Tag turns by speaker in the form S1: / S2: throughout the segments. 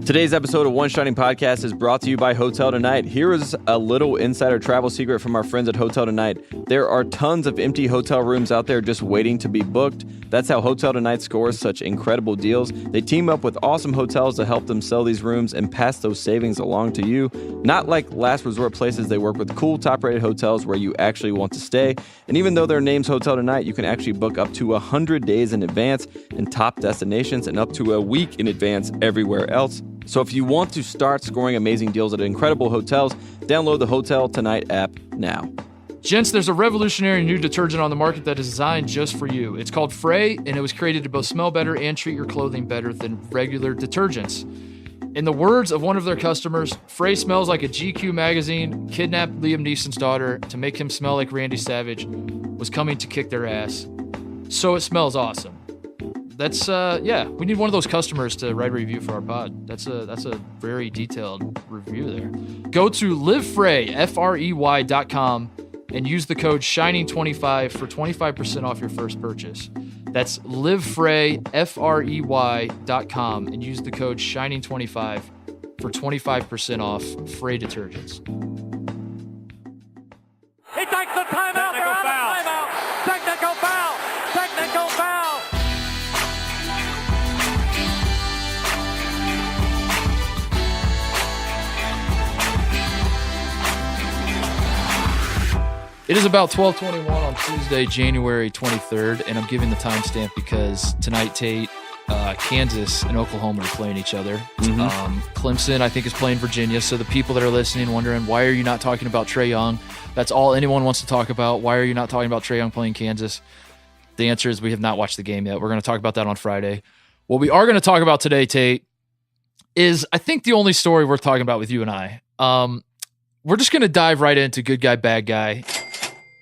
S1: Today's episode of One Shining Podcast is brought to you by Hotel Tonight. Here is a little insider travel secret from our friends at Hotel Tonight. There are tons of empty hotel rooms out there just waiting to be booked. That's how Hotel Tonight scores such incredible deals. They team up with awesome hotels to help them sell these rooms and pass those savings along to you. Not like last resort places, they work with cool top-rated hotels where you actually want to stay. And even though their name's Hotel Tonight, you can actually book up to 100 days in advance in top destinations and up to a week in advance everywhere else. So if you want to start scoring amazing deals at incredible hotels, download the Hotel Tonight app now.
S2: Gents, there's a revolutionary new detergent on the market that is designed just for you. It's called Frey, and it was created to both smell better and treat your clothing better than regular detergents. In the words of one of their customers, Frey smells like a GQ magazine kidnapped Liam Neeson's daughter to make him smell like Randy Savage was coming to kick their ass. So it smells awesome. That's, we need one of those customers to write a review for our pod. That's a very detailed review there. Go to livefrey, Frey.com, and use the code SHINING25 for 25% off your first purchase. That's livefrey, Frey.com, and use the code SHINING25 for 25% off Frey detergents.
S3: He takes the timeout. Technical foul. Timeout. Technical foul. Technical foul.
S2: It is about 12:21 on Tuesday, January 23rd, and I'm giving the timestamp because tonight, Tate, Kansas and Oklahoma are playing each other. Clemson, I think, is playing Virginia. So the people that are listening wondering, why are you not talking about Trae Young? That's all anyone wants to talk about. Why are you not talking about Trae Young playing Kansas? The answer is we have not watched the game yet. We're going to talk about that on Friday. What we are going to talk about today, Tate, is I think the only story worth talking about with you and I. We're just going to dive right into good guy, bad guy.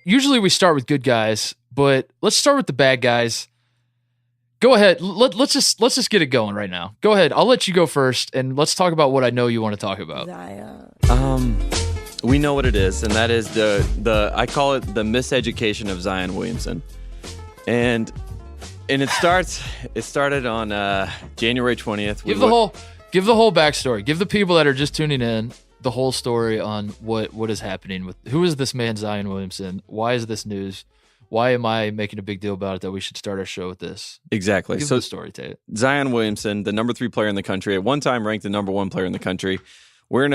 S2: Usually we start with good guys, but let's start with the bad guys. Go ahead. Let's just get it going right now. Go ahead. I'll let you go first, and let's talk about what I know you want to talk about.
S1: We know what it is, and that is the I call it the miseducation of Zion Williamson, and it started on January 20th.
S2: Give the whole backstory. Give the people that are just tuning in the whole story on what is happening with who is this man Zion Williamson? Why is this news? Why am I making a big deal about it that we should start our show with this?
S1: Exactly.
S2: Give the story, Tate.
S1: Zion Williamson, the number 3 player in the country, at one time ranked the number 1 player in the country. We're in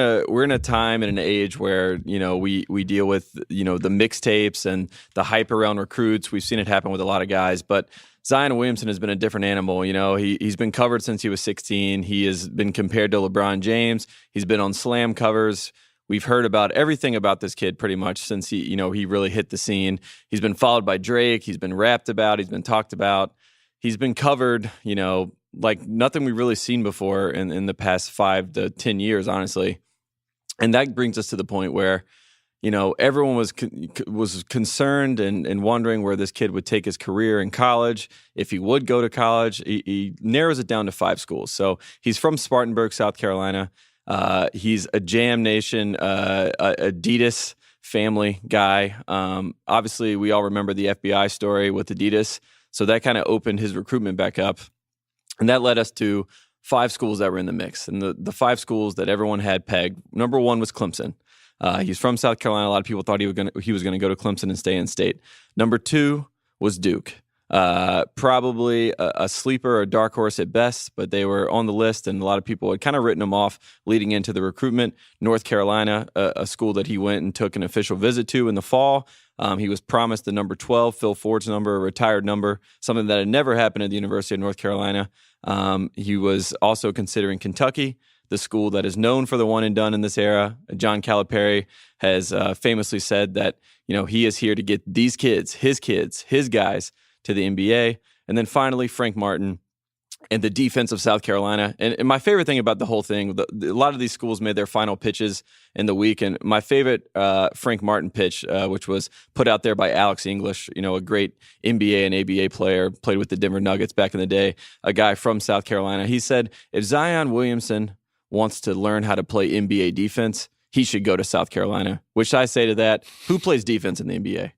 S1: a time and an age where, we deal with, the mixtapes and the hype around recruits. We've seen it happen with a lot of guys, but Zion Williamson has been a different animal. He's been covered since he was 16. He has been compared to LeBron James. He's been on Slam covers. We've heard about everything about this kid pretty much since he really hit the scene. He's been followed by Drake. He's been rapped about. He's been talked about. He's been covered, like nothing we've really seen before in the past 5 to 10 years, honestly. And that brings us to the point where, everyone was concerned and wondering where this kid would take his career in college. If he would go to college, he narrows it down to 5 schools. So he's from Spartanburg, South Carolina. He's a Jam Nation, Adidas family guy. Obviously, we all remember the FBI story with Adidas. So that kind of opened his recruitment back up. And that led us to 5 schools that were in the mix. And the 5 schools that everyone had pegged, number 1 was Clemson. He's from South Carolina. A lot of people thought he was going to go to Clemson and stay in state. Number 2 was Duke. Probably a sleeper or a dark horse at best, but they were on the list, and a lot of people had kind of written them off leading into the recruitment. North Carolina, a school that he went and took an official visit to in the fall. He was promised the number 12, Phil Ford's number, a retired number, something that had never happened at the University of North Carolina. He was also considering Kentucky, the school that is known for the one and done in this era. John Calipari has famously said that, he is here to get these kids, his guys, to the NBA. And then finally, Frank Martin and the defense of South Carolina. And my favorite thing about the whole thing, a lot of these schools made their final pitches in the week. And my favorite Frank Martin pitch, which was put out there by Alex English, a great NBA and ABA player, played with the Denver Nuggets back in the day, a guy from South Carolina. He said, if Zion Williamson wants to learn how to play NBA defense, he should go to South Carolina, which I say to that, who plays defense in the NBA?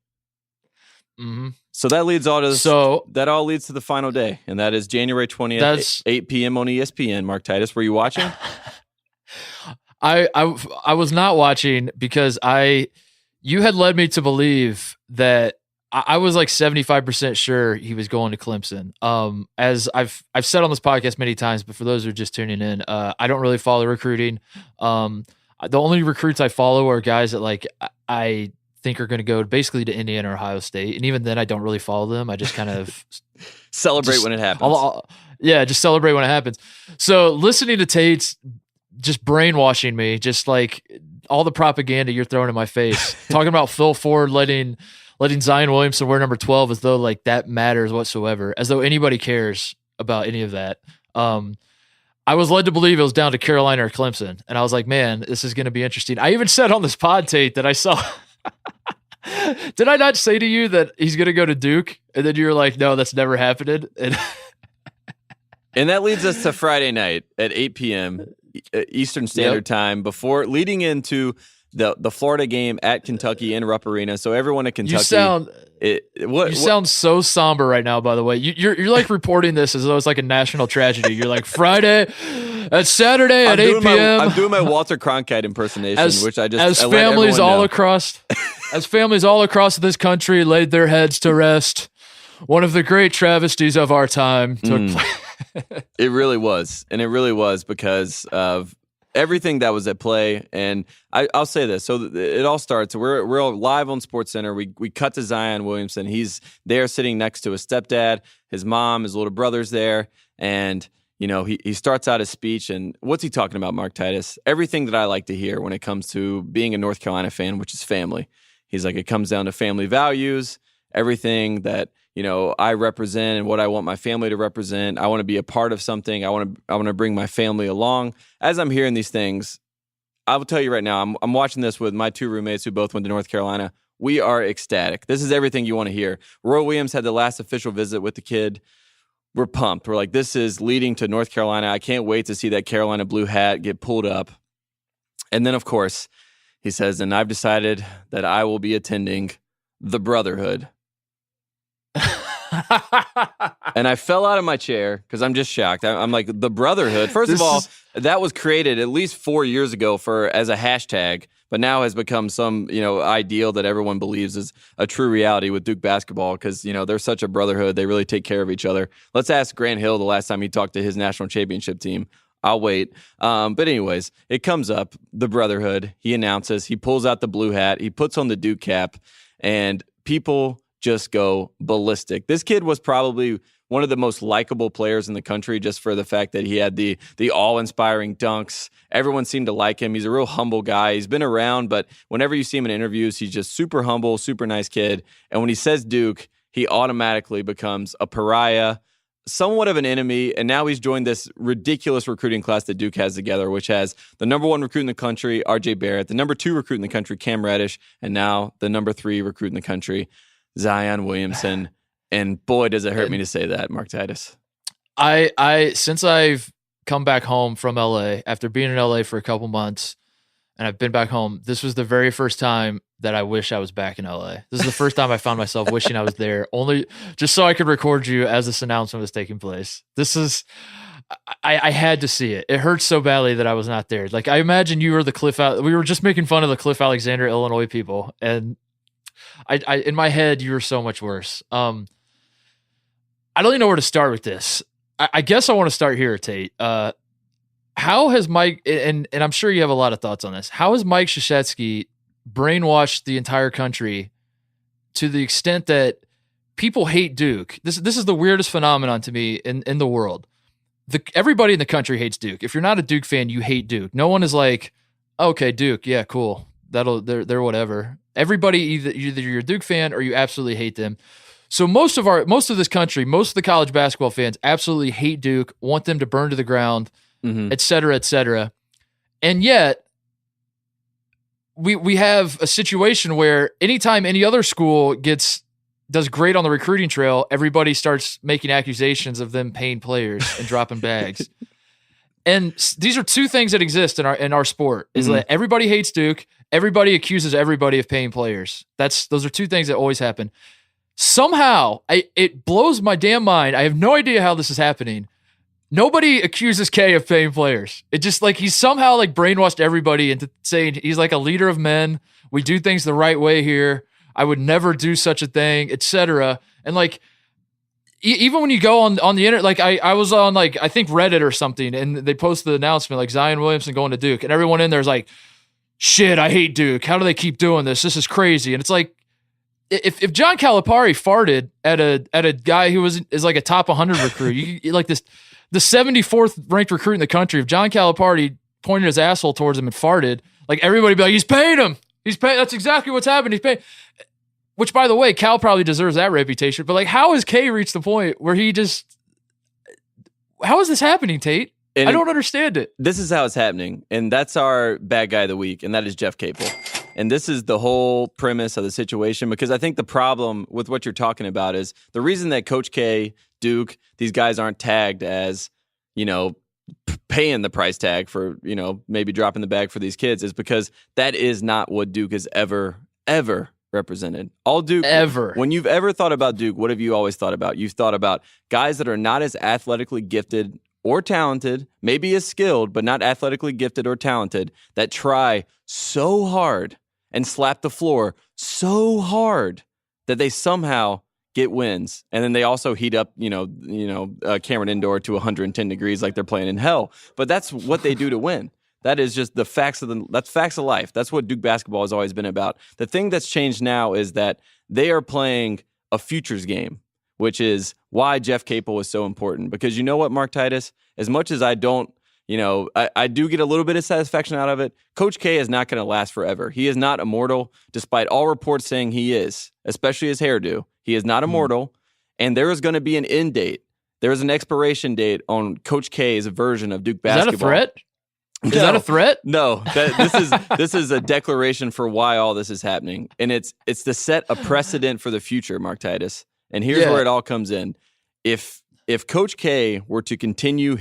S2: Mm-hmm.
S1: So that leads all to that all leads to the final day, and that is January 20th, 8 p.m. on ESPN. Mark Titus, were you watching?
S2: I was not watching because you had led me to believe that I was like 75% sure he was going to Clemson. As I've said on this podcast many times, but for those who are just tuning in, I don't really follow recruiting. The only recruits I follow are guys that like I think are going to go basically to Indiana or Ohio State, and even then I don't really follow them. I just kind of
S1: celebrate when it happens.
S2: Just celebrate when it happens. So listening to Tate's just brainwashing me, just like all the propaganda you're throwing in my face, talking about Phil Ford letting Zion Williamson wear number 12 as though like that matters whatsoever, as though anybody cares about any of that. I was led to believe it was down to Carolina or Clemson. And I was like, man, this is going to be interesting. I even said on this pod, Tate, that I saw, did I not say to you that he's going to go to Duke? And then you were like, no, that's never happened.
S1: And that leads us to Friday night at 8 p.m. Eastern Standard Time, leading into the Florida game at Kentucky in Rupp Arena. So everyone at Kentucky,
S2: you sound so somber right now. By the way, you're like reporting this as though it's like a national tragedy. You're like Friday, it's Saturday at 8 p.m.
S1: I'm doing my Walter Cronkite impersonation, which I just
S2: as families all across this country laid their heads to rest. One of the great travesties of our time took place.
S1: It really was, and it really was because of everything that was at play. And I'll say this. So it all starts. We're all live on SportsCenter. We cut to Zion Williamson. He's there sitting next to his stepdad, his mom, his little brother's there. And, you know, he starts out his speech. And what's he talking about, Mark Titus? Everything that I like to hear when it comes to being a North Carolina fan, which is family. He's like, it comes down to family values, everything that, you know, I represent and what I want my family to represent. I want to be a part of something. I want to bring my family along. As I'm hearing these things, I will tell you right now, I'm watching this with my two roommates who both went to North Carolina. We are ecstatic. This is everything you want to hear. Roy Williams had the last official visit with the kid. We're pumped. We're like, this is leading to North Carolina. I can't wait to see that Carolina blue hat get pulled up. And then, of course, he says, and I've decided that I will be attending the Brotherhood. And I fell out of my chair because I'm just shocked. I'm like, the Brotherhood. First of all, that was created at least 4 years ago as a hashtag, but now has become some, you know, ideal that everyone believes is a true reality with Duke basketball because, you know, they're such a brotherhood. They really take care of each other. Let's ask Grant Hill the last time he talked to his national championship team. I'll wait. But anyways, it comes up, the Brotherhood. He announces, he pulls out the blue hat, he puts on the Duke cap, and people just go ballistic. This kid was probably one of the most likable players in the country just for the fact that he had the awe-inspiring dunks. Everyone seemed to like him. He's a real humble guy. He's been around, but whenever you see him in interviews, he's just super humble, super nice kid. And when he says Duke, he automatically becomes a pariah, somewhat of an enemy, and now he's joined this ridiculous recruiting class that Duke has together, which has the number 1 recruit in the country, RJ Barrett, the number 2 recruit in the country, Cam Reddish, and now the number 3 recruit in the country, Zion Williamson. And boy, does it hurt me to say that, Mark Titus.
S2: I since I've come back home from LA after being in LA for a couple months and I've been back home, this was the very first time that I wish I was back in LA. This is the first time I found myself wishing I was there, only just so I could record you as this announcement was taking place. This is, I had to see it. It hurts so badly that I was not there. Like, I imagine you were we were just making fun of the Cliff Alexander, Illinois people. And I in my head, you were so much worse. I don't even know where to start with this. I guess I want to start here, Tate. How has Mike, and I'm sure you have a lot of thoughts on this, how has Mike Krzyzewski brainwashed the entire country to the extent that people hate Duke? This is the weirdest phenomenon to me in the world. Everybody in the country hates Duke. If you're not a Duke fan, you hate Duke. No one is like, okay, Duke, yeah, cool. They're whatever. Everybody, either you're a Duke fan or you absolutely hate them. So most of this country, most of the college basketball fans absolutely hate Duke, want them to burn to the ground, et cetera, et cetera. And yet we have a situation where anytime any other school does great on the recruiting trail, everybody starts making accusations of them paying players and dropping bags. And these are two things that exist in our sport, is that everybody hates Duke, everybody accuses everybody of paying players. Those are two things that always happen. Somehow, it blows my damn mind. I have no idea how this is happening. nobody accuses K of paying players. It just like he's somehow like brainwashed everybody into saying he's like a leader of men. We do things the right way here. I would never do such a thing, etc. And like, even when you go on the internet, like I was on like, I think Reddit or something, and they posted the announcement like Zion Williamson going to Duke, and everyone in there is like, shit, I hate Duke. How do they keep doing this? This is crazy. And it's like, if John Calipari farted at a guy who is like a top 100 recruit, you like this, the 74th ranked recruit in the country, if John Calipari pointed his asshole towards him and farted, like everybody would be like, he's paying him. He's paying. That's exactly what's happened. He's paying. Which, by the way, Cal probably deserves that reputation. But like, how has K reached the point where he just? How is this happening, Tate? I don't understand it.
S1: This is how it's happening, and that's our bad guy of the week, and that is Jeff Capel. And this is the whole premise of the situation, because I think the problem with what you're talking about is the reason that Coach K, Duke, these guys aren't tagged as, paying the price tag for, maybe dropping the bag for these kids is because that is not what Duke has ever represented. All Duke
S2: ever.
S1: When you've ever thought about Duke, what have you always thought about? You've thought about guys that are not as athletically gifted or talented, maybe as skilled, but not athletically gifted or talented, that try so hard and slap the floor so hard that they somehow get wins. And then they also heat up, Cameron Indoor to 110 degrees like they're playing in hell. But that's what they do to win. That is just the facts that's facts of life. That's what Duke basketball has always been about. The thing that's changed now is that they are playing a futures game, which is why Jeff Capel is so important. Because you know what, Mark Titus? As much as I don't, I do get a little bit of satisfaction out of it, Coach K is not going to last forever. He is not immortal, despite all reports saying he is, especially his hairdo. He is not immortal, and there is going to be an end date. There is an expiration date on Coach K's version of Duke basketball.
S2: Is that a threat? Is that a threat?
S1: No, this is a declaration for why all this is happening, and it's to set a precedent for the future, Mark Titus. And here's where it all comes in. If Coach K were to continue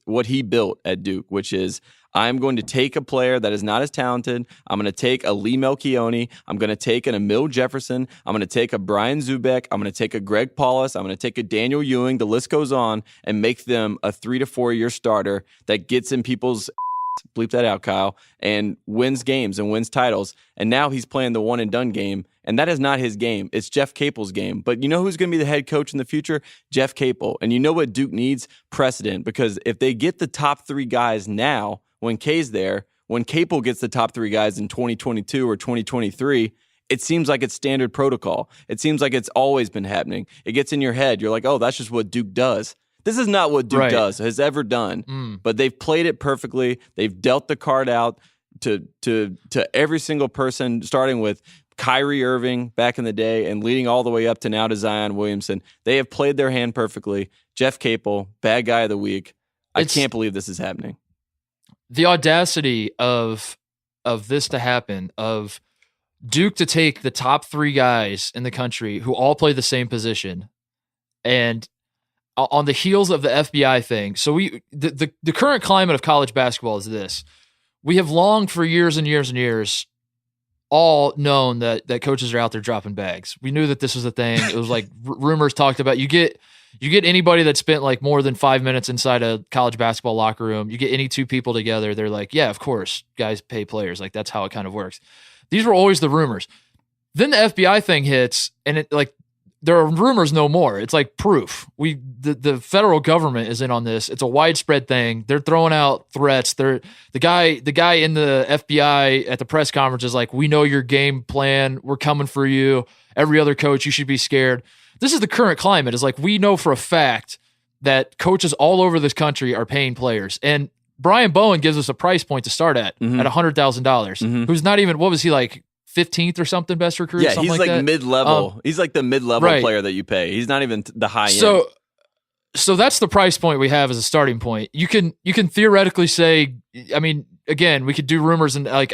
S1: what he built at Duke, which is I'm going to take a player that is not as talented, I'm going to take a Lee Melchione, I'm going to take an Emil Jefferson, I'm going to take a Brian Zubek, I'm going to take a Greg Paulus, I'm going to take a Daniel Ewing, the list goes on, and make them a 3 to 4 year starter that gets in people's bleep that out, Kyle, and wins games and wins titles. And now he's playing the one and done game, and that is not his game. It's Jeff Capel's game. But you know who's going to be the head coach in the future? Jeff Capel. And you know what Duke needs? Precedent. Because if they get the top 3 guys now, when K's there, when Capel gets the top 3 guys in 2022 or 2023, it seems like it's standard protocol. It seems like it's always been happening. It gets in your head. You're like, oh, that's just what Duke does. This is not what Duke has ever done, but they've played it perfectly. They've dealt the card out to every single person, starting with Kyrie Irving back in the day and leading all the way up to now to Zion Williamson. They have played their hand perfectly. Jeff Capel, bad guy of the week. I can't believe this is happening.
S2: The audacity of this to happen, of Duke to take the top 3 guys in the country who all play the same position, and on the heels of the FBI thing. So the current climate of college basketball is this. We have long for years and years and years all known that coaches are out there dropping bags. We knew that this was a thing. It was like rumors talked about. You get anybody that spent like more than 5 minutes inside a college basketball locker room. You get any 2 people together. They're like, yeah, of course, guys pay players. Like that's how it kind of works. These were always the rumors. Then the FBI thing hits, and it like, there are rumors no more. It's like proof. The federal government is in on this. It's a widespread thing. They're throwing out threats. The guy in the FBI at the press conference is like, we know your game plan. We're coming for you. Every other coach, you should be scared. This is the current climate. Is like, we know for a fact that coaches all over this country are paying players. And Brian Bowen gives us a price point to start at $100,000, who's not even, what was he like, 15th or something best recruit?
S1: Yeah, he's like
S2: that.
S1: mid-level. He's like the mid-level player that you pay. He's not even the high end.
S2: So that's the price point we have as a starting point. You can theoretically say, I mean, again, we could do rumors, and like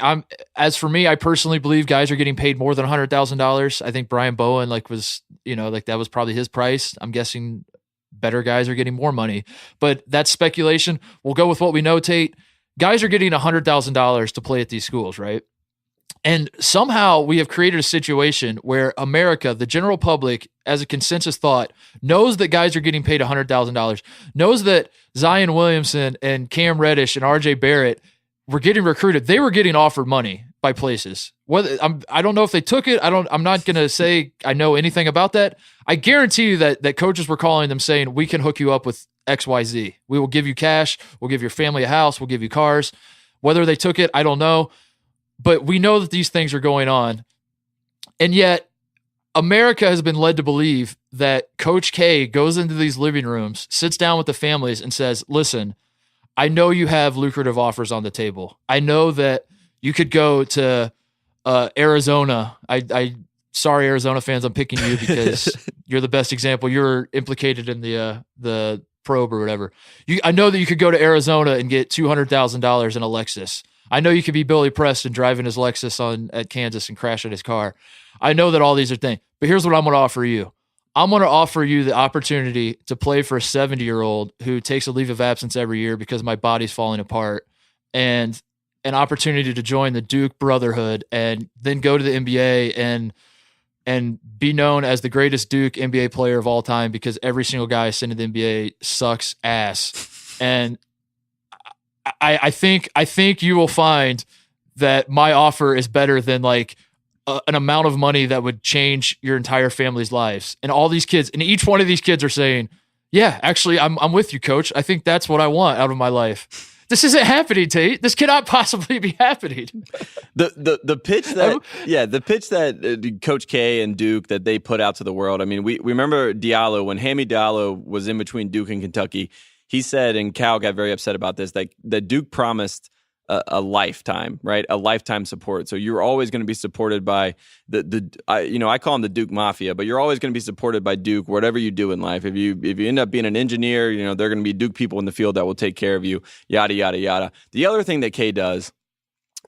S2: as for me, I personally believe guys are getting paid more than $100,000. I think Brian Bowen was that was probably his price. I'm guessing better guys are getting more money, but that's speculation. We'll go with what we know, Tate. Guys are getting $100,000 to play at these schools, right? And somehow we have created a situation where America, the general public, as a consensus thought, knows that guys are getting paid $100,000, knows that Zion Williamson and Cam Reddish and RJ Barrett were getting recruited. They were getting offered money by places. I don't know if they took it. I'm not going to say I know anything about that. I guarantee you that coaches were calling them saying, we can hook you up with XYZ. We will give you cash. We'll give your family a house. We'll give you cars. Whether they took it, I don't know. But we know that these things are going on. And yet, America has been led to believe that Coach K goes into these living rooms, sits down with the families, and says, listen, I know you have lucrative offers on the table. I know that you could go to Arizona. Sorry, Arizona fans, I'm picking you because you're the best example. You're implicated in the probe or whatever. I know that you could go to Arizona and get $200,000 in a Lexus. I know you could be Billy Preston driving his Lexus at Kansas and crashing his car. I know that all these are things, but here's what I'm going to offer you. I'm going to offer you the opportunity to play for a 70-year-old who takes a leave of absence every year because my body's falling apart, and an opportunity to join the Duke Brotherhood and then go to the NBA and be known as the greatest Duke NBA player of all time because every single guy sent to the NBA sucks ass. And I think you will find that my offer is better than like an amount of money that would change your entire family's lives. And all these kids, and each one of these kids are saying, yeah, actually, I'm with you, coach. I think that's what I want out of my life. This isn't happening, Tate. This cannot possibly be happening.
S1: The pitch that Coach K and Duke that they put out to the world. I mean, we remember Diallo when Hammy Diallo was in between Duke and Kentucky. He said, and Cal got very upset about this, that Duke promised a lifetime, right? A lifetime support. So you're always going to be supported by I call them the Duke Mafia, but you're always going to be supported by Duke, whatever you do in life. If you end up being an engineer, they're going to be Duke people in the field that will take care of you, yada, yada, yada. The other thing that K does,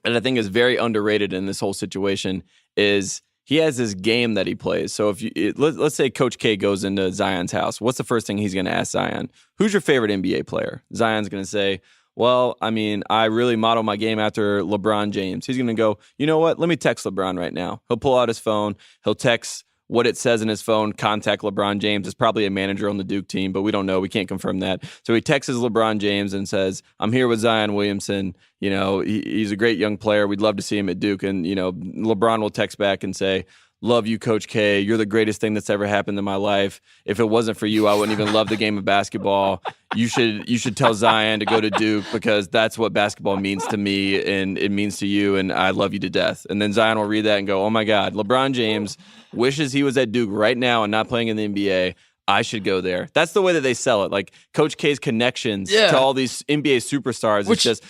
S1: and I think is very underrated in this whole situation, is he has this game that he plays. So let's say Coach K goes into Zion's house, what's the first thing he's going to ask Zion? Who's your favorite NBA player? Zion's going to say, well, I mean, I really model my game after LeBron James. He's going to go, you know what? Let me text LeBron right now. He'll pull out his phone. He'll text what it says in his phone, contact LeBron James. It's probably a manager on the Duke team, but we don't know. We can't confirm that. So he texts LeBron James and says, I'm here with Zion Williamson. He's a great young player. We'd love to see him at Duke. And, LeBron will text back and say, love you, Coach K. You're the greatest thing that's ever happened in my life. If it wasn't for you, I wouldn't even love the game of basketball. You should tell Zion to go to Duke because that's what basketball means to me and it means to you, and I love you to death. And then Zion will read that and go, oh my God, LeBron James wishes he was at Duke right now and not playing in the NBA. I should go there. That's the way that they sell it. Like Coach K's connections to all these NBA superstars. It's just,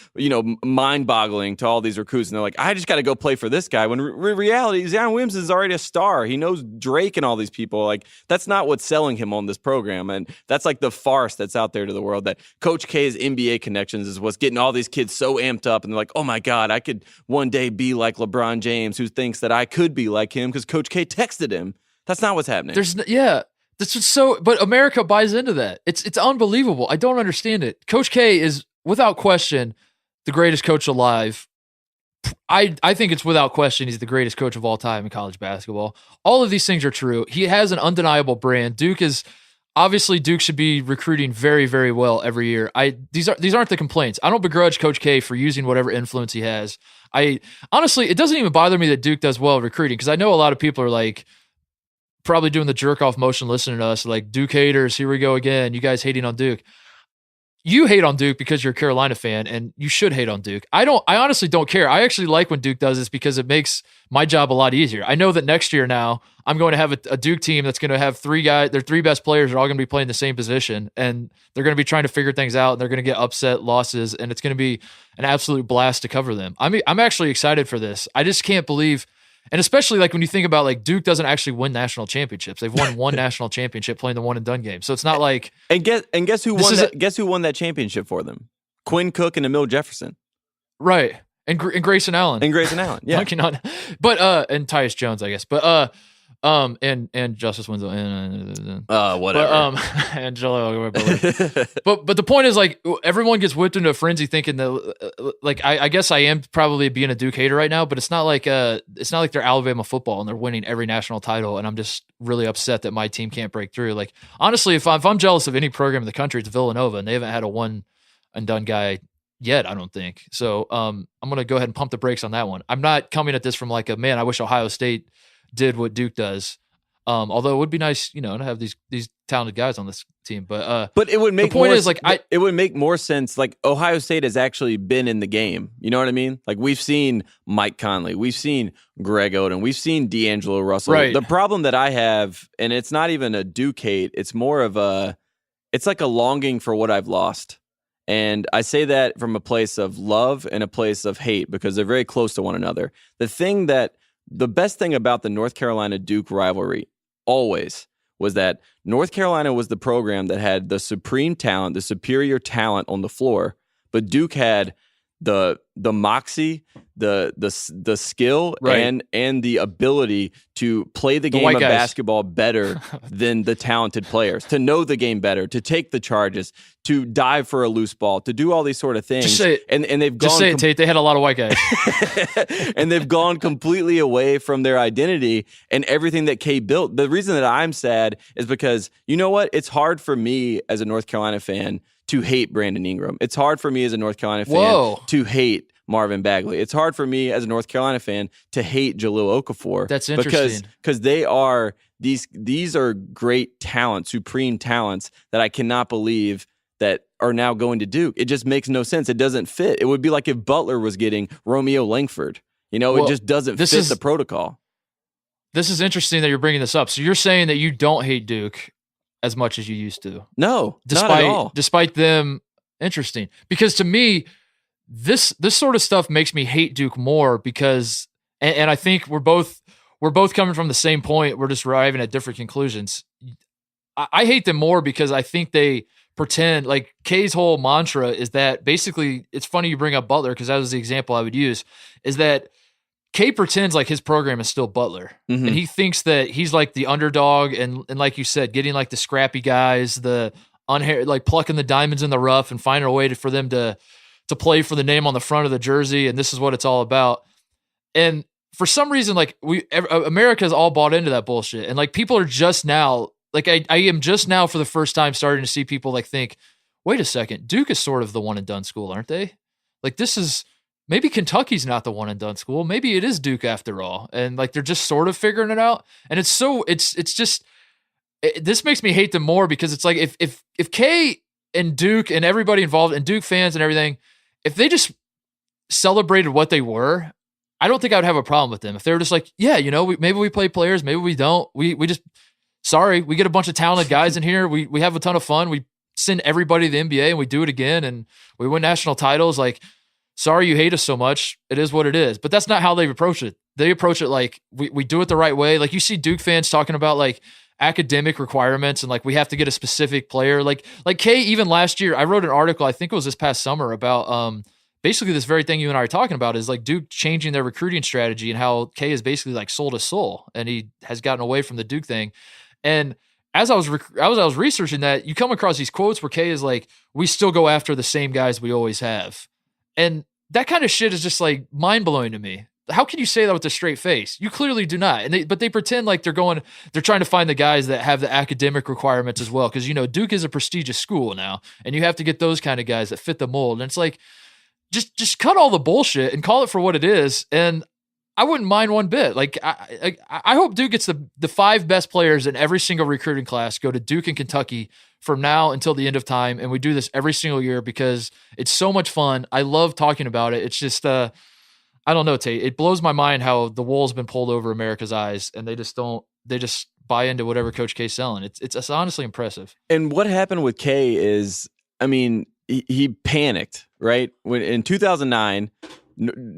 S1: mind-boggling to all these recruits. And they're like, I just got to go play for this guy. When reality, Zion Williamson is already a star. He knows Drake and all these people. Like, that's not what's selling him on this program. And that's like the farce that's out there to the world, that Coach K's NBA connections is what's getting all these kids so amped up. And they're like, oh my God, I could one day be like LeBron James, who thinks that I could be like him because Coach K texted him. That's not what's happening.
S2: This is but America buys into that. It's unbelievable. I don't understand it. Coach K is without question the greatest coach alive. I think it's without question he's the greatest coach of all time in college basketball. All of these things are true. He has an undeniable brand. Duke should be recruiting very, very well every year. These aren't the complaints. I don't begrudge Coach K for using whatever influence he has. Honestly, it doesn't even bother me that Duke does well recruiting, because I know a lot of people are like, probably doing the jerk off motion listening to us, like, Duke haters, here we go again. You guys hating on Duke. You hate on Duke because you're a Carolina fan, and you should hate on Duke. I honestly don't care. I actually like when Duke does this because it makes my job a lot easier. I know that next year now I'm going to have a Duke team that's going to have their three best players are all going to be playing the same position, and they're going to be trying to figure things out, and they're going to get upset losses, and it's going to be an absolute blast to cover them. I'm actually excited for this. I just can't believe. And especially like when you think about like Duke doesn't actually win national championships. They've won one national championship playing the one and done game. So it's not like
S1: guess who won that championship for them? Quinn Cook and Emil Jefferson.
S2: Right. And Grayson Allen.
S1: Yeah.
S2: But and Tyus Jones, I guess. But And Justice Winslow and
S1: whatever.
S2: Angelo. But the point is, like, everyone gets whipped into a frenzy thinking that, like, I guess I am probably being a Duke hater right now, but it's not like they're Alabama football and they're winning every national title, and I'm just really upset that my team can't break through. Like, honestly, if I'm jealous of any program in the country, it's Villanova, and they haven't had a one and done guy yet, I don't think. So I'm gonna go ahead and pump the brakes on that one. I'm not coming at this from like I wish Ohio State did what Duke does. Although it would be nice, to have these talented guys on this team. But
S1: it would make
S2: the point is, like,
S1: it would make more sense. Like, Ohio State has actually been in the game. You know what I mean? Like, we've seen Mike Conley, we've seen Greg Oden, we've seen D'Angelo Russell.
S2: Right.
S1: The problem that I have, and it's not even a Duke hate, it's more of it's like a longing for what I've lost. And I say that from a place of love and a place of hate because they're very close to one another. The best thing about the North Carolina-Duke rivalry always was that North Carolina was the program that had the supreme talent, the superior talent on the floor, but Duke had the moxie, the skill,
S2: right,
S1: and the ability to play the game of basketball better than the talented players, to know the game better, to take the charges, to dive for a loose ball, to do all these sort of things.
S2: Just say it.
S1: And they've gone.
S2: Just say it, Tate. They had a lot of white guys.
S1: And they've gone completely away from their identity and everything that K built. The reason that I'm sad is because, you know what? It's hard for me as a North Carolina fan to hate Brandon Ingram. It's hard for me as a North Carolina fan to hate Marvin Bagley. It's hard for me as a North Carolina fan to hate Jahlil Okafor.
S2: That's interesting.
S1: Because they are these are great talents, supreme talents that I cannot believe that are now going to Duke. It just makes no sense. It doesn't fit. It would be like if Butler was getting Romeo Langford. It just doesn't fit the protocol.
S2: This is interesting that you're bringing this up. So you're saying that you don't hate Duke as much as you used to.
S1: No, not at all.
S2: Despite them, interesting. Because to me, this sort of stuff makes me hate Duke more because, and I think we're both coming from the same point. We're just arriving at different conclusions. I hate them more because I think they pretend, like, K's whole mantra is that basically, it's funny you bring up Butler because that was the example I would use, is that K pretends like his program is still Butler, and he thinks that he's like the underdog, and like you said, getting like the scrappy guys, like plucking the diamonds in the rough and finding a way for them to play for the name on the front of the jersey, and this is what it's all about. And for some reason, like, America's all bought into that bullshit, and like people are just now, like I am just now for the first time starting to see people like think, wait a second, Duke is sort of the one and done school, aren't they? Like, this is. Maybe Kentucky's not the one and done school. Maybe it is Duke after all. And like, they're just sort of figuring it out. And this makes me hate them more because it's like, if K and Duke and everybody involved and Duke fans and everything, if they just celebrated what they were, I don't think I would have a problem with them. If they were just like, yeah, maybe we play players, maybe we don't. We just, sorry, we get a bunch of talented guys in here. We have a ton of fun. We send everybody to the NBA and we do it again. And we win national titles. Like, sorry you hate us so much. It is what it is. But that's not how they approach it. They approach it like we do it the right way. Like, you see Duke fans talking about like academic requirements and like we have to get a specific player. Like K, even last year, I wrote an article, I think it was this past summer, about basically this very thing you and I are talking about is like Duke changing their recruiting strategy and how K is basically like sold his soul and he has gotten away from the Duke thing. And as I was researching that, you come across these quotes where K is like, we still go after the same guys we always have. And that kind of shit is just like mind-blowing to me. How can you say that with a straight face? You clearly do not. But they pretend like they're trying to find the guys that have the academic requirements as well. Because, Duke is a prestigious school now, and you have to get those kind of guys that fit the mold. And it's like, just cut all the bullshit and call it for what it is. And I wouldn't mind one bit. Like, I hope Duke gets the 5 best players in every single recruiting class go to Duke and Kentucky from now until the end of time. And we do this every single year because it's so much fun. I love talking about it. It's just, I don't know, Tate. It blows my mind how the wool's been pulled over America's eyes and they just buy into whatever Coach K's selling. It's honestly impressive.
S1: And what happened with K is, I mean, he panicked, right? When in 2009,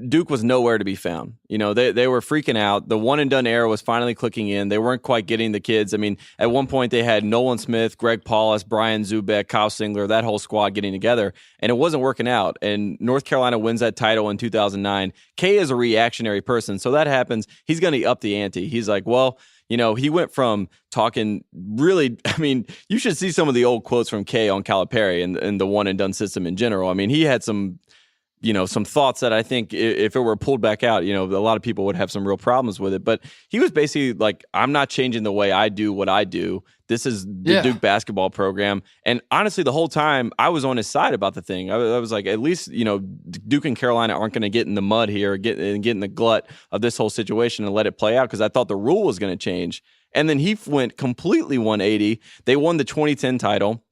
S1: Duke was nowhere to be found. They were freaking out. The one and done era was finally clicking in. They weren't quite getting the kids. I mean, at one point they had Nolan Smith, Greg Paulus, Brian Zubek, Kyle Singler, that whole squad getting together, and it wasn't working out. And North Carolina wins that title in 2009. K is a reactionary person, so that happens. He's going to up the ante. He's like, well, he went from talking really, I mean, you should see some of the old quotes from Kay on Calipari and the one and done system in general. I mean, he had some thoughts that I think if it were pulled back out, a lot of people would have some real problems with it. But he was basically like, I'm not changing the way I do what I do. This is the Duke basketball program. And honestly, the whole time I was on his side about the thing. I was like, at least, Duke and Carolina aren't going to get in the mud here, get in the glut of this whole situation and let it play out, because I thought the rule was going to change. And then he went completely 180. They won the 2010 title,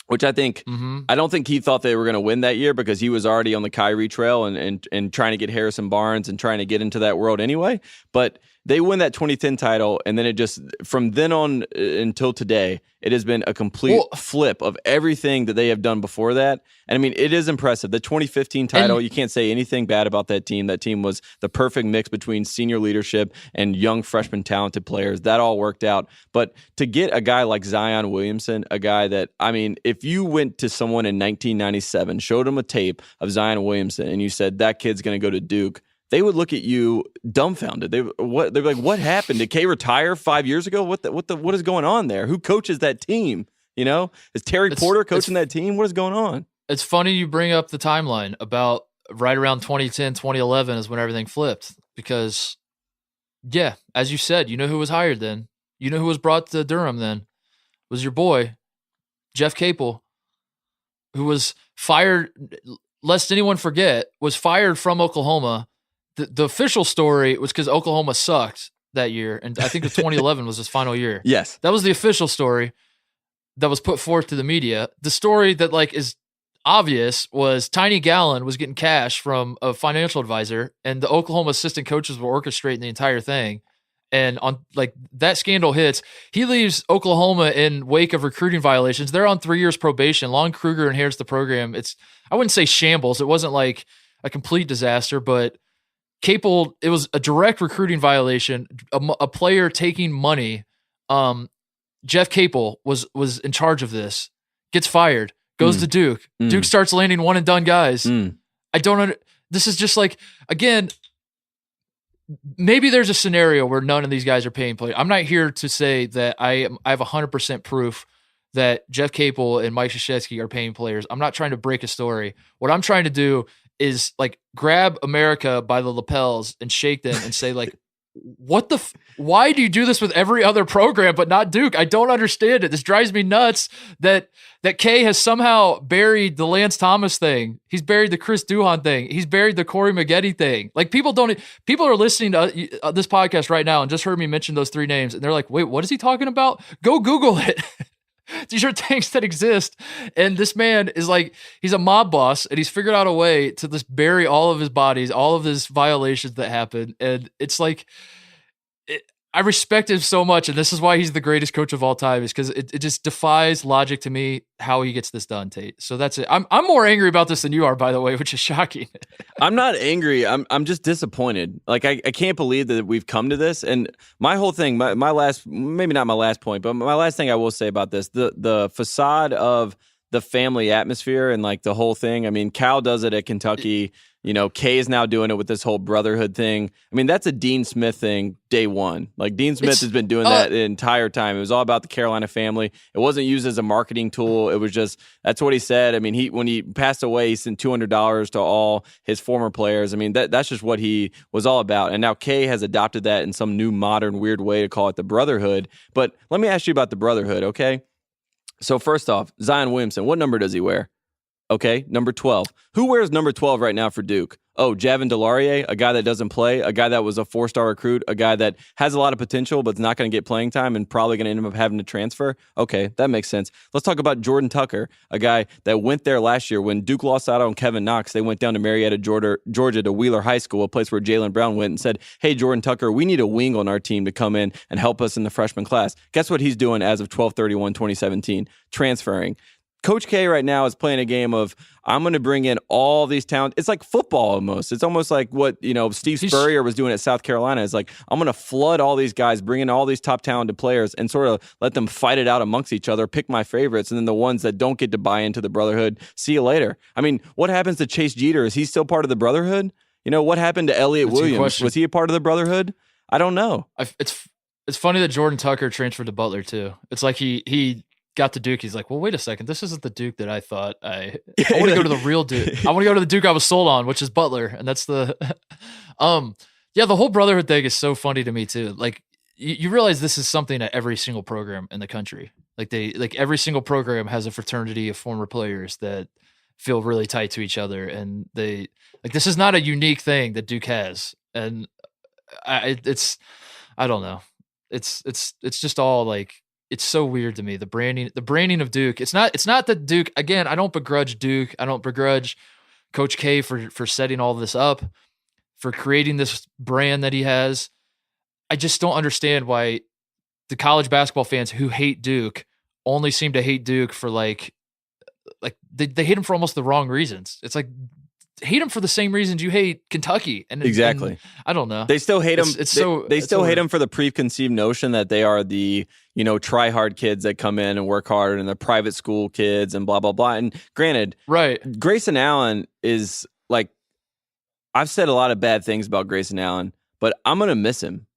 S1: which I think, I don't think he thought they were going to win that year, because he was already on the Kyrie trail and trying to get Harrison Barnes and trying to get into that world anyway. But they win that 2010 title, and then it just, from then on until today, it has been a complete flip of everything that they have done before that. And I mean, it is impressive. The 2015 title, you can't say anything bad about that team. That team was the perfect mix between senior leadership and young freshman talented players. That all worked out. But to get a guy like Zion Williamson, a guy that, I mean, if you went to someone in 1997, showed them a tape of Zion Williamson, and you said, that kid's going to go to Duke, they would look at you dumbfounded. They're like, what happened? Did Kay retire 5 years ago? What is going on there? Who coaches that team? Is Terry Porter coaching that team? What is going on?
S2: It's funny you bring up the timeline about right around 2010, 2011 is when everything flipped, because as you said, who was hired then? Who was brought to Durham then? It was your boy, Jeff Capel, who was fired, lest anyone forget, was fired from Oklahoma. The official story was because Oklahoma sucked that year, and I think the 2011 was his final year.
S1: Yes.
S2: That was the official story that was put forth to the media. The story that is obvious was Tiny Gallon was getting cash from a financial advisor, and the Oklahoma assistant coaches were orchestrating the entire thing. And on that scandal hits, he leaves Oklahoma in wake of recruiting violations. They're on 3 years probation. Lon Kruger inherits the program. I wouldn't say shambles. It wasn't like a complete disaster, but Capel, it was a direct recruiting violation. A player taking money. Jeff Capel was in charge of this. Gets fired. Goes to Duke. Duke starts landing one and done guys. I don't. This is just again. Maybe there's a scenario where none of these guys are paying players. I'm not here to say that I have 100% proof that Jeff Capel and Mike Krzyzewski are paying players. I'm not trying to break a story. What I'm trying to do is grab America by the lapels and shake them and say why do you do this with every other program but not Duke? I don't understand it. This drives me nuts that Kay has somehow buried the Lance Thomas thing. He's buried the Chris Duhon thing. He's buried the Corey Maggette thing. People are listening to this podcast right now and just heard me mention those three names, and they're like, wait, what is he talking about? Go Google it. These are things that exist. And this man is he's a mob boss, and he's figured out a way to just bury all of his bodies, all of his violations that happen. And it's I respect him so much. And this is why he's the greatest coach of all time, is because it just defies logic to me how he gets this done, Tate. So that's it. I'm more angry about this than you are, by the way, which is shocking.
S1: I'm not angry. I'm just disappointed. I can't believe that we've come to this. And my whole thing, my last, maybe not my last point, but my last thing I will say about this, the facade of the family atmosphere and the whole thing. I mean, Cal does it at Kentucky. Kay is now doing it with this whole brotherhood thing. I mean, that's a Dean Smith thing day one. Dean Smith has been doing that the entire time. It was all about the Carolina family. It wasn't used as a marketing tool. It was just, that's what he said. I mean, when he passed away, he sent $200 to all his former players. I mean, that's just what he was all about. And now Kay has adopted that in some new modern weird way to call it the brotherhood. But let me ask you about the brotherhood, okay? So first off, Zion Williamson, what number does he wear? Okay, number 12. Who wears number 12 right now for Duke? Oh, Javin DeLaurier, a guy that doesn't play, a guy that was a 4-star recruit, a guy that has a lot of potential but's not going to get playing time and probably going to end up having to transfer. Okay, that makes sense. Let's talk about Jordan Tucker, a guy that went there last year when Duke lost out on Kevin Knox. They went down to Marietta, Georgia to Wheeler High School, a place where Jaylen Brown went, and said, hey, Jordan Tucker, we need a wing on our team to come in and help us in the freshman class. Guess what he's doing as of 12/31/2017? Transferring. Coach K right now is playing a game of, I'm going to bring in all these talent. It's like football almost. It's almost like what, Steve Spurrier was doing at South Carolina. It's like, I'm going to flood all these guys, bring in all these top talented players and sort of let them fight it out amongst each other, pick my favorites, and then the ones that don't get to buy into the brotherhood, see you later. I mean, what happens to Chase Jeter? Is he still part of the brotherhood? What happened to Elliott Williams? Was he a part of the brotherhood? I don't know.
S2: It's funny that Jordan Tucker transferred to Butler too. It's like he got to Duke. He's like, well, wait a second. This isn't the Duke that I thought I want to go to the real Duke. I want to go to the Duke I was sold on, which is Butler. And that's the, yeah, the whole Brotherhood thing is so funny to me too. Like you realize this is something at every single program in the country. Like every single program has a fraternity of former players that feel really tight to each other. And this is not a unique thing that Duke has. And I don't know. It's just all like, it's so weird to me. The branding of Duke. It's not that Duke, again, I don't begrudge Duke. I don't begrudge Coach K for setting all this up, for creating this brand that he has. I just don't understand why the college basketball fans who hate Duke only seem to hate Duke for like they hate him for almost the wrong reasons. It's like, hate him for the same reasons you hate Kentucky. And
S1: exactly.
S2: And I don't know.
S1: They still hate him. They still hate him for the preconceived notion that they are the, try hard kids that come in and work hard and the private school kids and blah, blah, blah. And granted,
S2: right.
S1: Grayson Allen is like, I've said a lot of bad things about Grayson Allen, but I'm going to miss him.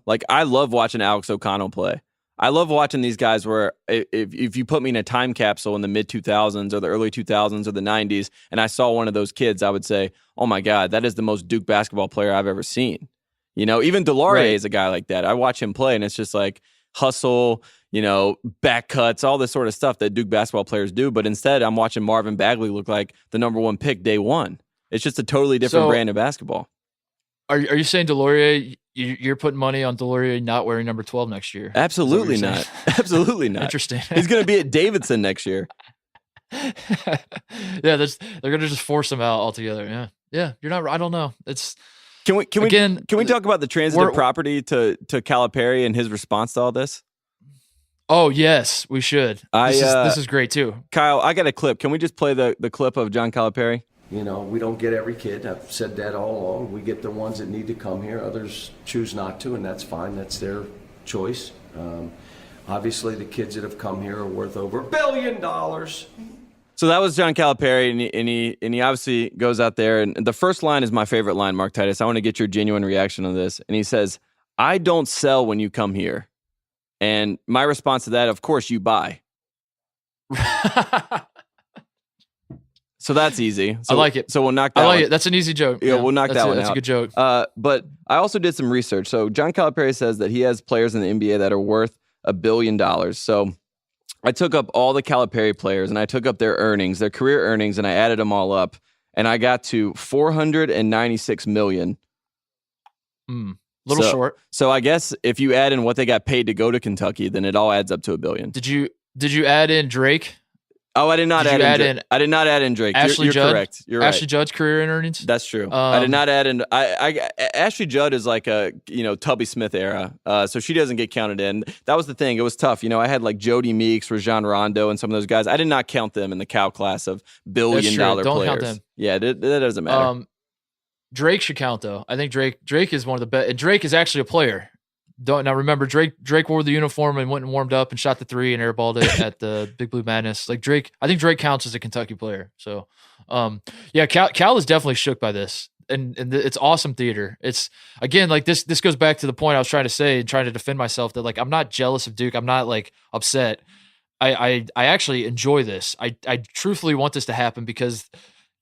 S1: Like I love watching Alex O'Connell play. I love watching these guys where if you put me in a time capsule in the mid 2000s or the early 2000s or the 90s and I saw one of those kids, I would say, oh my God, that is the most Duke basketball player I've ever seen. Even Delorier is a guy like that. I watch him play and it's just like hustle, back cuts, all this sort of stuff that Duke basketball players do. But instead, I'm watching Marvin Bagley look like the number one pick day one. It's just a totally different brand of basketball.
S2: Are you saying Delorier, you're putting money on Delorier not wearing number 12 next year?
S1: Absolutely not. Absolutely not.
S2: Interesting.
S1: He's going to be at Davidson next year.
S2: Yeah, they're going to just force him out altogether. Yeah. You're not. I don't know. It's
S1: can we talk about the transitive property to Calipari and his response to all this?
S2: Oh yes, we should. This is great too.
S1: Kyle, I got a clip. Can we just play the clip of John Calipari?
S4: We don't get every kid. I've said that all along. We get the ones that need to come here. Others choose not to, and that's fine. That's their choice. Obviously, the kids that have come here are worth over $1 billion.
S1: So that was John Calipari, and he obviously goes out there. And the first line is my favorite line, Mark Titus. I want to get your genuine reaction on this. And he says, "I don't sell when you come here." And my response to that, of course, you buy. So that's easy. So,
S2: I like it.
S1: So we'll knock that. I
S2: like it. That's an easy joke.
S1: Yeah, we'll knock that one out.
S2: That's a good joke.
S1: But I also did some research. So John Calipari says that he has players in the NBA that are worth $1 billion. So I took up all the Calipari players and I took up their earnings, their career earnings, and I added them all up, and I got to $496 million.
S2: Little short.
S1: So I guess if you add in what they got paid to go to Kentucky, then it all adds up to $1 billion.
S2: Did you add in Drake?
S1: Oh, I did not add in. I did not add in Drake. You're correct. You're right.
S2: Ashley Judd's career and earnings.
S1: That's true. I did not add in. Ashley Judd is like a Tubby Smith era, so she doesn't get counted in. That was the thing. It was tough. I had like Jody Meeks, Rajon Rondo, and some of those guys. I did not count them in the Cal class of $1 billion players.
S2: Don't count them.
S1: Yeah, that doesn't matter.
S2: Drake should count though. I think Drake is one of the best. And Drake is actually a player. Now remember, Drake wore the uniform and went and warmed up and shot the three and airballed it at the Big Blue Madness. Like Drake, I think Drake counts as a Kentucky player. So, yeah, Cal is definitely shook by this, and it's awesome theater. It's again like this goes back to the point I was trying to say and trying to defend myself that like I'm not jealous of Duke. I'm not like upset. I actually enjoy this. I truthfully want this to happen because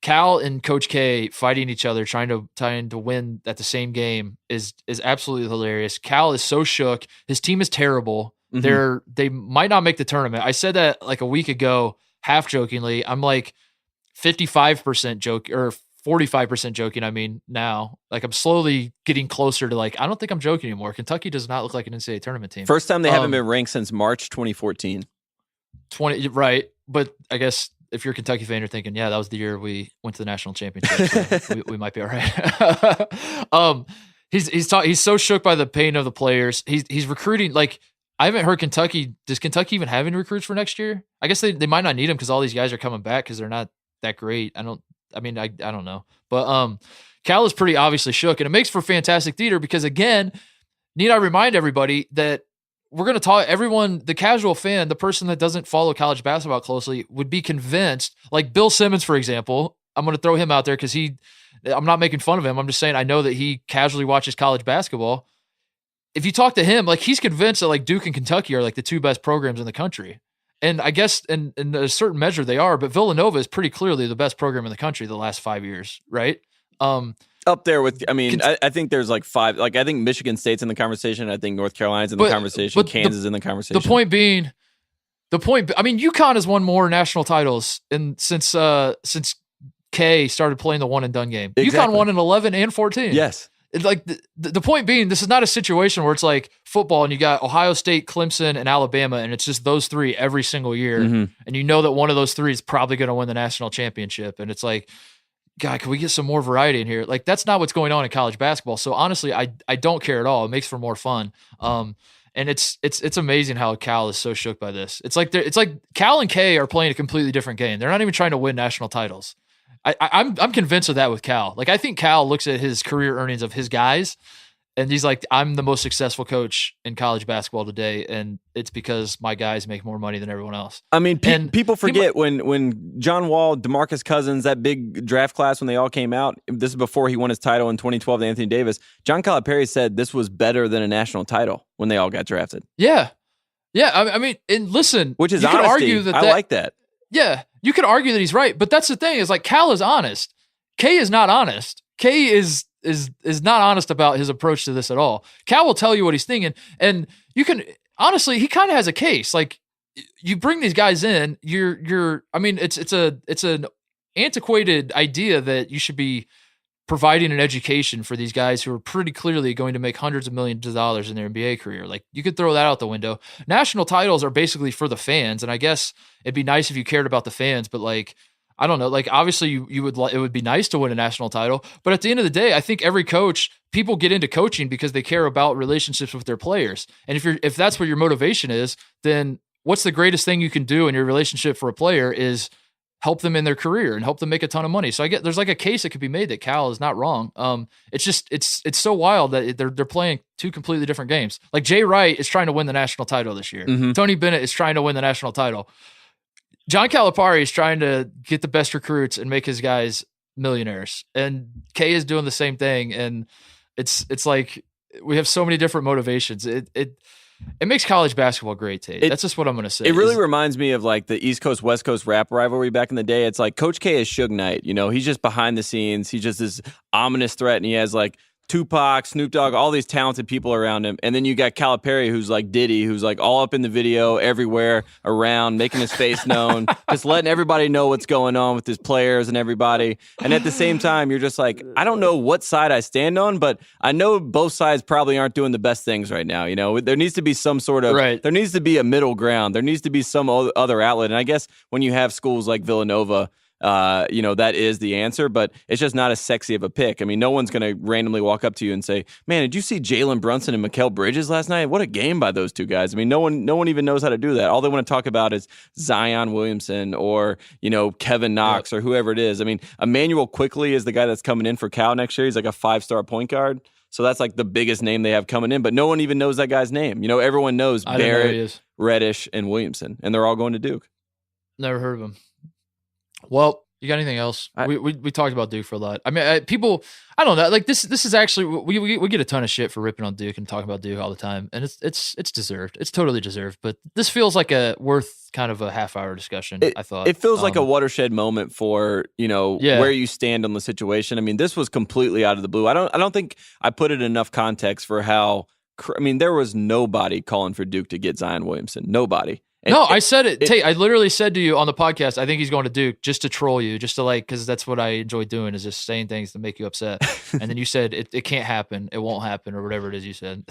S2: Cal and Coach K fighting each other, trying to win at the same game is absolutely hilarious. Cal is so shook. His team is terrible. Mm-hmm. They might not make the tournament. I said that like a week ago, half jokingly. I'm like 55% joke or 45% joking. I mean, now like I'm slowly getting closer to like I don't think I'm joking anymore. Kentucky does not look like an NCAA tournament team.
S1: First time they haven't been ranked since March 2014. 20
S2: right, but I guess. If you're a Kentucky fan, you're thinking, yeah, that was the year we went to the national championship. So we might be all right. He's so shook by the pain of the players. He's recruiting. Like I haven't heard Kentucky. Does Kentucky even have any recruits for next year? I guess they might not need them because all these guys are coming back because they're not that great. I don't know. But Cal is pretty obviously shook, and it makes for fantastic theater because again, need I remind everybody that we're going to talk everyone, the casual fan, the person that doesn't follow college basketball closely would be convinced, like Bill Simmons, for example, I'm going to throw him out there because I'm not making fun of him. I'm just saying, I know that he casually watches college basketball. if you talk to him, like he's convinced that like Duke and Kentucky are like the two best programs in the country. And I guess in a certain measure they are, but Villanova is pretty clearly the best program in the country the last 5 years, right?
S1: Up there with, I think there's like 5. Like I think Michigan State's in the conversation. I think North Carolina's in the conversation. Kansas is in the conversation.
S2: The point, UConn has won more national titles since K started playing the one and done game.
S1: Exactly.
S2: UConn won in 11 and 14.
S1: Yes.
S2: It's like the point being, this is not a situation where it's like football and you got Ohio State, Clemson, and Alabama, and it's just those three every single year.
S1: Mm-hmm.
S2: And you know that one of those three is probably going to win the national championship. And it's like, God, can we get some more variety in here? Like, that's not what's going on in college basketball. So honestly, I don't care at all. It makes for more fun. And it's amazing how Cal is so shook by this. It's like Cal and K are playing a completely different game. They're not even trying to win national titles. I'm convinced of that with Cal. Like, I think Cal looks at his career earnings of his guys, and he's like, I'm the most successful coach in college basketball today, and it's because my guys make more money than everyone else.
S1: I mean, people forget when John Wall, DeMarcus Cousins, that big draft class, when they all came out, this is before he won his title in 2012 to Anthony Davis, John Calipari said this was better than a national title when they all got drafted.
S2: Yeah. I mean, and listen,
S1: which is
S2: you
S1: honesty.
S2: Could argue that
S1: I like that.
S2: Yeah, you could argue that he's right, but that's the thing is like Cal is honest. K is not honest. K is not honest about his approach to this at all. Cal will tell you what he's thinking, and you can honestly, he kind of has a case. Like you bring these guys in, I mean, it's an antiquated idea that you should be providing an education for these guys who are pretty clearly going to make hundreds of millions of dollars in their NBA career. Like you could throw that out the window. National titles are basically for the fans. And I guess it'd be nice if you cared about the fans, but like, I don't know, like obviously it would be nice to win a national title, but at the end of the day, I think every coach, people get into coaching because they care about relationships with their players. And if that's what your motivation is, then what's the greatest thing you can do in your relationship for a player is help them in their career and help them make a ton of money. So there's like a case that could be made that Cal is not wrong. It's just, it's so wild that they're playing two completely different games. Like Jay Wright is trying to win the national title this year.
S1: Mm-hmm.
S2: Tony Bennett is trying to win the national title. John Calipari is trying to get the best recruits and make his guys millionaires. And Kay is doing the same thing. And it's like, we have so many different motivations. It makes college basketball great, Tate. That's just what I'm going to say.
S1: It really reminds me of like the East Coast, West Coast rap rivalry back in the day. It's like Coach K is Suge Knight. You know, he's just behind the scenes. He's just this ominous threat, and he has like Tupac, Snoop Dogg, all these talented people around him. And then you got Calipari, who's like Diddy, who's like all up in the video, everywhere, around, making his face known, just letting everybody know what's going on with his players and everybody. And at the same time, you're just like, I don't know what side I stand on, but I know both sides probably aren't doing the best things right now. You know, there needs to be some sort of, there needs to be a middle ground. There needs to be some other outlet. And I guess when you have schools like Villanova, you know, that is the answer, but it's just not as sexy of a pick. I mean, no one's going to randomly walk up to you and say, man, did you see Jalen Brunson and Mikal Bridges last night? What a game by those two guys. I mean, no one even knows how to do that. All they want to talk about is Zion Williamson or, you know, Kevin Knox or whoever it is. I mean, Emmanuel Quickley is the guy that's coming in for Cal next year. He's like a 5-star point guard. So that's like the biggest name they have coming in, but no one even knows that guy's name. You know, everyone knows Barrett, Reddish, and Williamson, and they're all going to Duke.
S2: Never heard of him. Well, you got anything else? We talked about Duke for a lot. I mean, people, I don't know. Like this is actually we get a ton of shit for ripping on Duke and talking about Duke all the time, and it's deserved. It's totally deserved. But this feels like a worth kind of a half-hour discussion. I thought
S1: it feels like a watershed moment for, you know, where you stand on the situation. I mean, this was completely out of the blue. I don't think I put it enough context for how. I mean, there was nobody calling for Duke to get Zion Williamson. Nobody.
S2: I said it. Tate, I literally said to you on the podcast, I think he's going to Duke just to troll you, just to like, because that's what I enjoy doing is just saying things to make you upset. And then you said it can't happen, it won't happen, or whatever it is you said.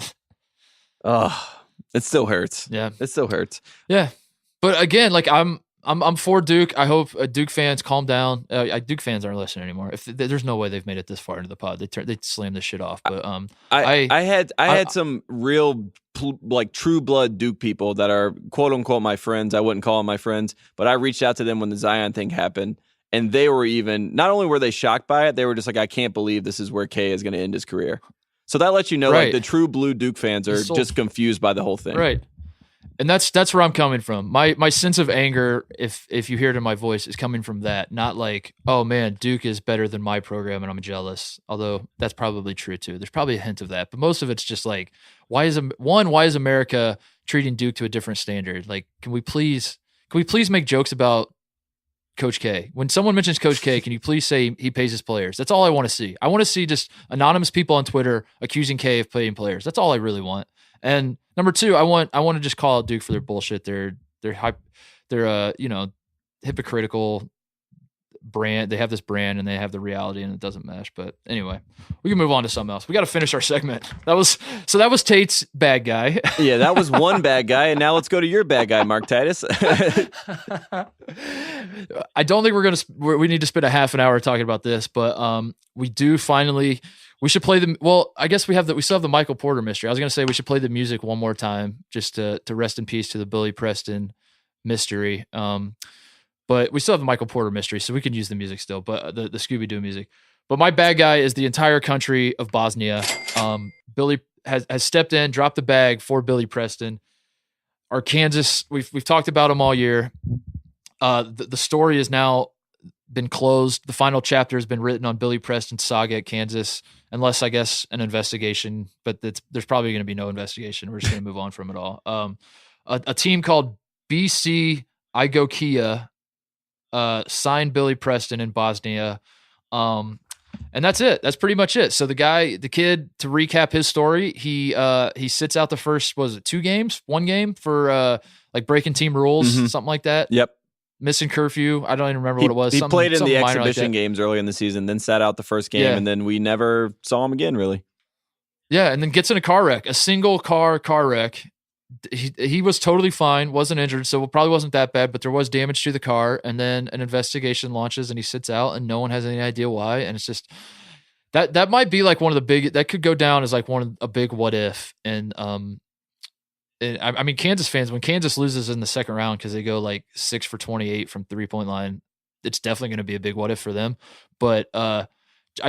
S1: Oh, it still hurts.
S2: Yeah,
S1: it still hurts.
S2: Yeah, but again, like I'm for Duke. I hope Duke fans calm down. Duke fans aren't listening anymore. If there's no way they've made it this far into the pod, they slammed this shit off. But
S1: I had some real like true blood Duke people that are quote unquote my friends. I wouldn't call them my friends, but I reached out to them when the Zion thing happened, and they were even not only were they shocked by it, they were just like, I can't believe this is where K is going to end his career. So that lets you know, like the true blue Duke fans are just confused by the whole thing,
S2: right? And that's where I'm coming from. My sense of anger, if you hear it in my voice, is coming from that. Not like, oh man, Duke is better than my program and I'm jealous. Although that's probably true too. There's probably a hint of that, but most of it's just like, why is America treating Duke to a different standard? Like, can we please make jokes about Coach K? When someone mentions Coach K, can you please say he pays his players? That's all I want to see. I want to see just anonymous people on Twitter accusing K of paying players. That's all I really want. And number two, I want to just call out Duke for their bullshit. Their hypocritical brand. They have this brand and they have the reality and it doesn't mesh. But anyway, we can move on to something else. We got to finish our segment. That was Tate's bad guy.
S1: Yeah, that was one bad guy, and now let's go to your bad guy, Mark Titus.
S2: I don't think we need to spend a half an hour talking about this, but we do finally. We should play I guess we still have the Michael Porter mystery. I was going to say we should play the music one more time just to rest in peace to the Billy Preston mystery. But we still have the Michael Porter mystery, so we can use the music still, but the Scooby-Doo music. But my bad guy is the entire country of Bosnia. Billy has stepped in, dropped the bag for Billy Preston. Our Kansas, we've talked about him all year. The story has now been closed. The final chapter has been written on Billy Preston's saga at Kansas, unless I guess an investigation, but there's probably going to be no investigation. We're just going to move on from it all. A team called BC Igokia signed Billy Preston in Bosnia. And that's it. That's pretty much it. So the kid, to recap his story, he sits out the first, one game for like breaking team rules, something like that.
S1: Yep.
S2: Missing curfew. I don't even remember what it was.
S1: He played in the
S2: exhibition
S1: exhibition games early in the season, then sat out the first game, and then we never saw him again, really.
S2: Yeah, and then gets in a car wreck, a single car wreck. He was totally fine, wasn't injured, so it probably wasn't that bad, but there was damage to the car, and then an investigation launches, and he sits out, and no one has any idea why, and it's just that might be like one of the big, that could go down as like a big what if, and I mean, Kansas fans, when Kansas loses in the second round because they go like 6 for 28 from 3-point line, it's definitely going to be a big what if for them. But I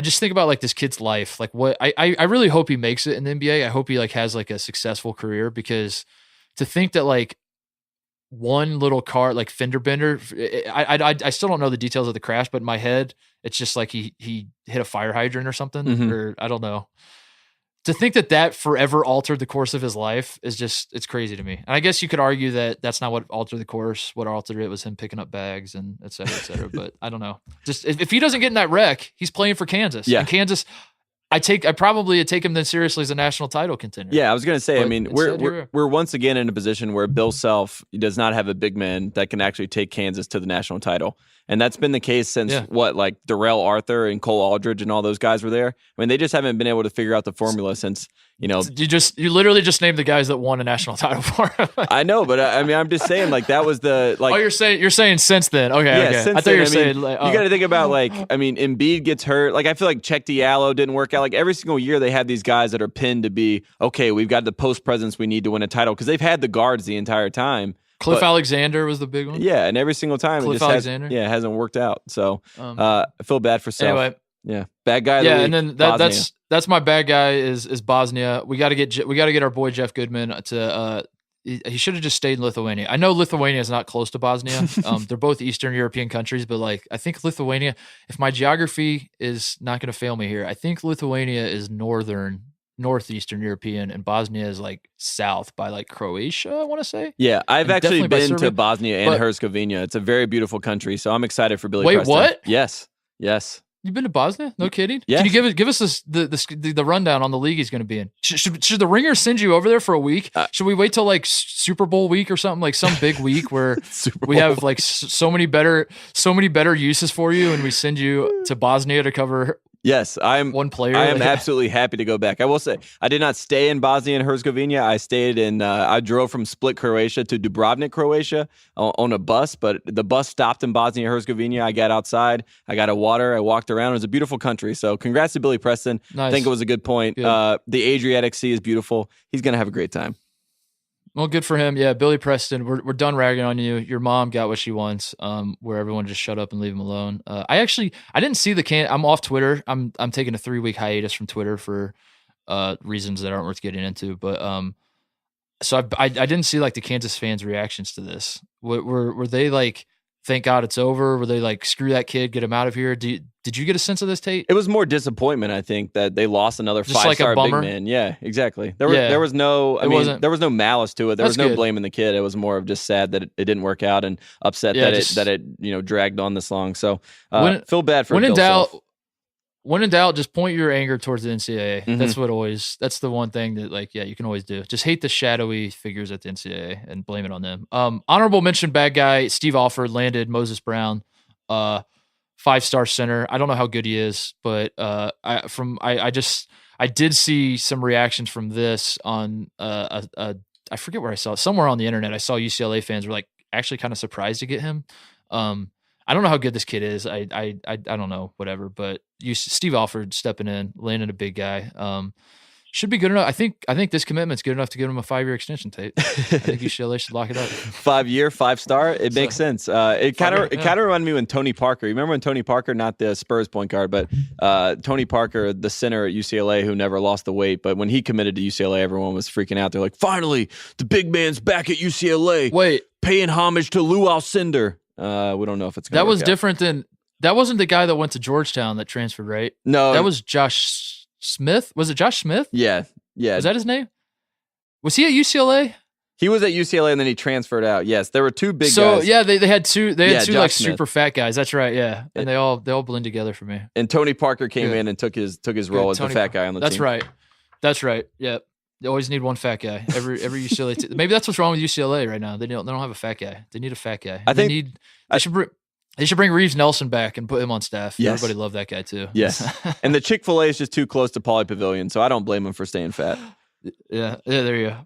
S2: just think about like this kid's life. Like what I really hope he makes it in the NBA. I hope he like has like a successful career, because to think that like one little car, like fender bender, I still don't know the details of the crash, but in my head, it's just like he hit a fire hydrant or something, or I don't know. To think that forever altered the course of his life is just, it's crazy to me. And I guess you could argue that that's not what altered the course. What altered it was him picking up bags and et cetera, et cetera. But I don't know. Just if he doesn't get in that wreck, he's playing for Kansas.
S1: Yeah.
S2: And Kansas, I probably take him then seriously as a national title contender.
S1: Yeah, I was going to say,
S2: But
S1: I mean, we're once again in a position where Bill Self does not have a big man that can actually take Kansas to the national title. And that's been the case since like Darrell Arthur and Cole Aldridge and all those guys were there. I mean, they just haven't been able to figure out the formula since, you literally just named the guys that won a national title for him. I know, but I mean, I'm just saying like that was the like.
S2: Oh, you're saying since then. Okay.
S1: Yeah,
S2: okay.
S1: since
S2: I thought
S1: then,
S2: you were saying like,
S1: you got to think about like, I mean, Embiid gets hurt. Like I feel like Czech Diallo didn't work out. Like every single year they have these guys that are pinned to be, okay, we've got the post presence we need to win a title, because they've had the guards the entire time.
S2: Cliff Alexander was the big one.
S1: Yeah, and every single time
S2: Cliff Alexander.
S1: It hasn't worked out. So I feel bad for Self.
S2: Anyway,
S1: yeah, bad guy. Of the
S2: yeah,
S1: week,
S2: and then that's my bad guy is Bosnia. We got to get our boy Jeff Goodman to. He should have just stayed in Lithuania. I know Lithuania is not close to Bosnia. They're both Eastern European countries, but like I think Lithuania, if my geography is not going to fail me here, I think Lithuania is northeastern European, and Bosnia is like south by like Croatia, I want to say.
S1: Yeah, I've actually been to Bosnia and
S2: but,
S1: Herzegovina. It's a very beautiful country, so I'm excited for Billy
S2: Wait,
S1: Preston.
S2: what?
S1: Yes.
S2: You've been to Bosnia? No kidding?
S1: Yes.
S2: Can you give us the rundown on the league he's going to be in? Should the Ringer send you over there for a week? Should we wait till like Super Bowl week or something, like some big week where we have like so many better uses for you, and we send you to Bosnia to cover?
S1: Yes,
S2: one player.
S1: I am absolutely happy to go back. I will say, I did not stay in Bosnia and Herzegovina. I stayed in, I drove from Split, Croatia to Dubrovnik, Croatia on a bus, but the bus stopped in Bosnia and Herzegovina. I got outside, I got a water, I walked around. It was a beautiful country. So congrats to Billy Preston.
S2: Nice.
S1: I think it was a good point.
S2: Good.
S1: The Adriatic Sea is beautiful. He's going to have a great time.
S2: Well, good for him. Yeah, Billy Preston, we're done ragging on you. Your mom got what she wants, where everyone just shut up and leave him alone. I didn't see I'm off Twitter. I'm taking a 3-week hiatus from Twitter for reasons that aren't worth getting into. But So I didn't see like the Kansas fans' reactions to this. Were they like, thank God it's over? Were they like, screw that kid, get him out of here? Did you get a sense of this, Tate?
S1: It was more disappointment, I think, that they lost another
S2: Just like a
S1: 5-star big
S2: bummer?
S1: man. Yeah, exactly. There was no, there was no malice to it. There
S2: That's
S1: was no
S2: good.
S1: blaming the kid. It was more of just sad that it didn't work out and upset
S2: Yeah,
S1: that it dragged on this long. So feel bad for
S2: when in
S1: Bill
S2: doubt.
S1: Self.
S2: When in doubt, just point your anger towards the NCAA.
S1: Mhm.
S2: That's the one thing that you can always do. Just hate the shadowy figures at the NCAA and blame it on them. Honorable mention bad guy, Steve Alford landed Moses Brown, 5-star center. I don't know how good he is, but I did see some reactions from this on I forget where I saw it. Somewhere on the internet. I saw UCLA fans were like actually kind of surprised to get him. I don't know how good this kid is. I don't know, whatever. But Steve Alford stepping in, landing a big guy, should be good enough. I think this commitment's good enough to give him a 5-year extension, Tate. I think UCLA should lock it up.
S1: 5-year, 5-star. It makes sense. It kind of reminded me when Tony Parker. You remember when Tony Parker, not the Spurs point guard, but Tony Parker, the center at UCLA, who never lost the weight. But when he committed to UCLA, everyone was freaking out. They're like, finally, the big man's back at UCLA.
S2: Wait,
S1: paying homage to Lou Alcindor. We don't know if it's going to
S2: that was
S1: out.
S2: different than that. Wasn't the guy that went to Georgetown that transferred, right?
S1: No,
S2: that was Josh Smith. Was it Josh Smith?
S1: Yeah.
S2: Was that his name? Was he at UCLA?
S1: He was at UCLA and then he transferred out. Yes, there were two big guys.
S2: So yeah, they had two. They had two
S1: Josh
S2: like
S1: Smith.
S2: super fat guys. That's right. Yeah, and they all blend together for me.
S1: And Tony Parker came in and took his role as the fat guy on the team.
S2: That's right. Yeah. They always need one fat guy. Every UCLA. Maybe that's what's wrong with UCLA right now. They don't have a fat guy. They need a fat guy. They should bring Reeves Nelson back and put him on staff.
S1: Yes.
S2: Everybody loved that guy too.
S1: Yes. And the Chick-fil-A is just too close to Pauley Pavilion, so I don't blame him for staying fat.
S2: Yeah. There you go.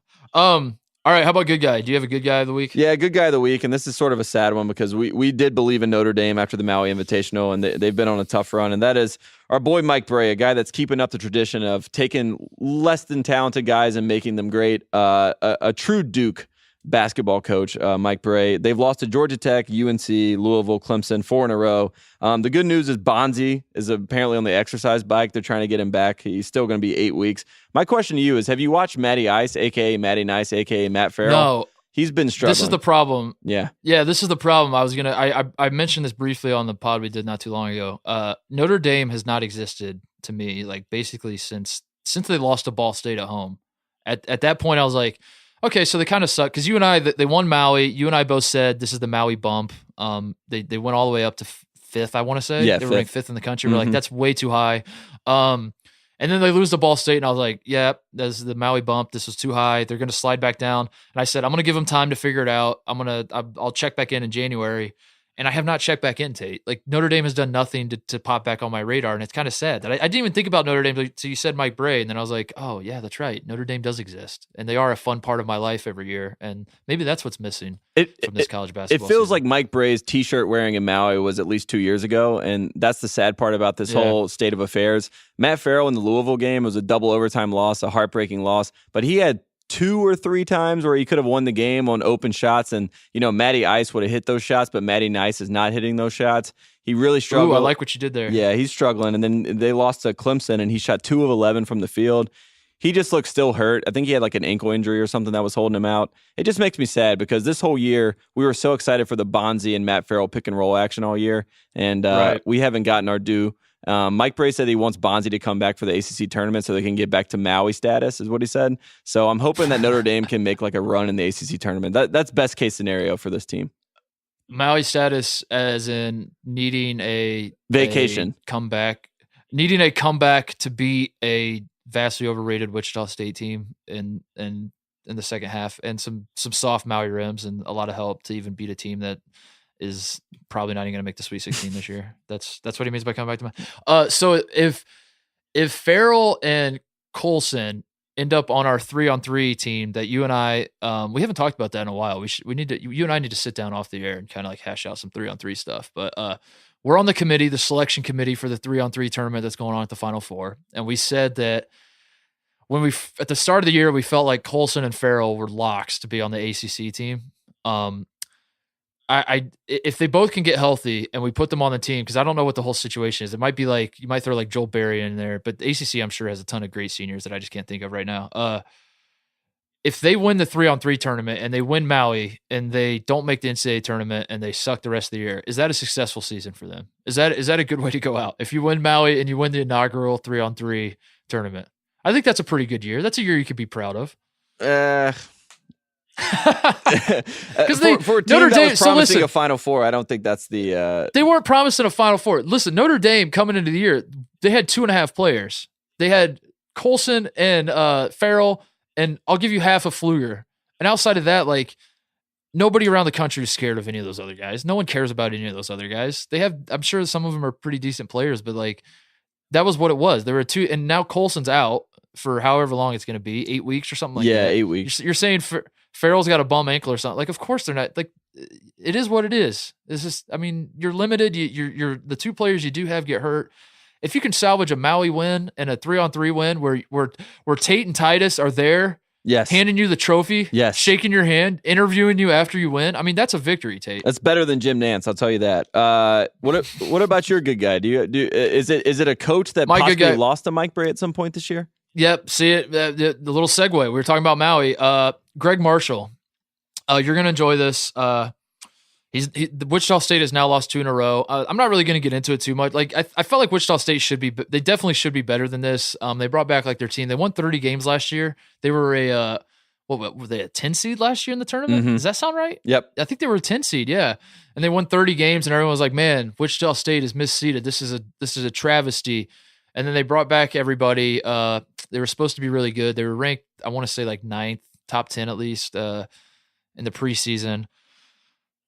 S2: All right. How about good guy? Do you have a good guy of the week?
S1: Yeah, good guy of the week, and this is sort of a sad one because we did believe in Notre Dame after the Maui Invitational, and they've been on a tough run, and that is our boy Mike Bray, a guy that's keeping up the tradition of taking less than talented guys and making them great. A true Duke basketball coach, Mike Bray. They've lost to Georgia Tech, UNC, Louisville, Clemson, 4 in a row. The good news is Bonzi is apparently on the exercise bike. They're trying to get him back. He's still going to be 8 weeks. My question to you is, have you watched Matty Ice, a.k.a. Matty Nice, a.k.a. Matt Farrell?
S2: No.
S1: He's been struggling.
S2: This is the problem.
S1: Yeah.
S2: Yeah, this is the problem. I mentioned this briefly on the pod we did not too long ago. Notre Dame has not existed to me, like basically since they lost to Ball State at home. At that point, I was like, okay, so they kind of suck because you and I, they won Maui. You and I both said this is the Maui bump. They went all the way up to 5th, I want to say.
S1: Yeah,
S2: they were ranked 5th in the country. We're like, that's way too high. And then they lose to Ball State, and I was like, yeah, this is the Maui bump. This was too high. They're going to slide back down. And I said, I'm going to give them time to figure it out. I'll check back in January. And I have not checked back in, Tate. Like, Notre Dame has done nothing to pop back on my radar, and it's kind of sad that I didn't even think about Notre Dame until you said Mike Bray, and then I was like, oh, yeah, that's right. Notre Dame does exist, and they are a fun part of my life every year, and maybe that's what's missing from this college basketball
S1: It feels
S2: season.
S1: like Mike Bray's T-shirt wearing in Maui was at least 2 years ago, and that's the sad part about this whole state of affairs. Matt Farrell in the Louisville game was a double overtime loss, a heartbreaking loss, but he had 2 or 3 times where he could have won the game on open shots, and Matty Ice would have hit those shots, but Matty Nice is not hitting those shots. He really struggled.
S2: Ooh, I like what you did there.
S1: Yeah, he's struggling, and then they lost to Clemson, and he shot 2 of 11 from the field. He just looks still hurt. I think he had like an ankle injury or something that was holding him out. It just makes me sad because this whole year we were so excited for the Bonzi and Matt Farrell pick and roll action all year, and we haven't gotten our due. Mike Bray said he wants Bonzi to come back for the ACC tournament so they can get back to Maui status, is what he said. So I'm hoping that Notre Dame can make like a run in the ACC tournament. That's best case scenario for this team.
S2: Maui status as in needing a
S1: vacation
S2: comeback, needing a comeback to beat a vastly overrated Wichita State team in the second half, and some soft Maui rims and a lot of help to even beat a team that is probably not even going to make the Sweet 16 this year. That's what he means by coming back to my. So if Farrell and Colson end up on our 3-on-3 team, that you and I, we haven't talked about that in a while. You and I need to sit down off the air and kind of like hash out some 3-on-3 stuff. But we're on the committee, the selection committee for the 3-on-3 tournament that's going on at the Final Four, and we said that when at the start of the year we felt like Colson and Farrell were locks to be on the ACC team. If they both can get healthy and we put them on the team, because I don't know what the whole situation is. It might be like you might throw like Joel Berry in there, but the ACC I'm sure has a ton of great seniors that I just can't think of right now. if they win the 3-on-3 tournament and they win Maui and they don't make the NCAA tournament and they suck the rest of the year, is that a successful season for them? Is that a good way to go out? If you win Maui and you win the inaugural 3-on-3 tournament, I think that's a pretty good year. That's a year you could be proud of.
S1: Because for a team
S2: Notre
S1: that
S2: Dame,
S1: was promising
S2: listen,
S1: a Final Four, I don't think that's the.
S2: They weren't promising a Final Four. Listen, Notre Dame coming into the year, they had 2.5 players. They had Colson and Farrell, and I'll give you half of Pfluger. And outside of that, like, nobody around the country is scared of any of those other guys. No one cares about any of those other guys. They have, I'm sure some of them are pretty decent players, but like, that was what it was. There were 2, and now Colson's out for however long it's going to be, 8 weeks or something like that.
S1: Yeah, 8 weeks.
S2: You're saying Farrell's got a bum ankle or something. Like, of course they're not. Like, it is what it is. It's just, I mean, you're limited. You're the 2 players you do have get hurt. If you can salvage a Maui win and a 3-on-3 win where Tate and Titus are there,
S1: yes,
S2: handing you the trophy,
S1: yes,
S2: shaking your hand, interviewing you after you win, I mean, that's a victory, Tate.
S1: That's better than Jim Nance, I'll tell you that. What about your good guy? Is it a coach that possibly lost to Mike Bray at some point this year?
S2: Yep, see it. The little segue. We were talking about Maui. Greg Marshall. You're gonna enjoy this. The Wichita State has now lost 2 in a row. I'm not really going to get into it too much. Like I felt like Wichita State they definitely should be better than this. They brought back like their team. They won 30 games last year. They were what were they, a 10 seed last year in the tournament?
S1: Mm-hmm.
S2: Does that sound right?
S1: Yep.
S2: I think they were a 10 seed. Yeah. And they won 30 games and everyone was like, man, Wichita State is misseeded. This is a travesty. And then they brought back everybody. They were supposed to be really good. They were ranked, I want to say like 9th, top 10 at least, in the preseason.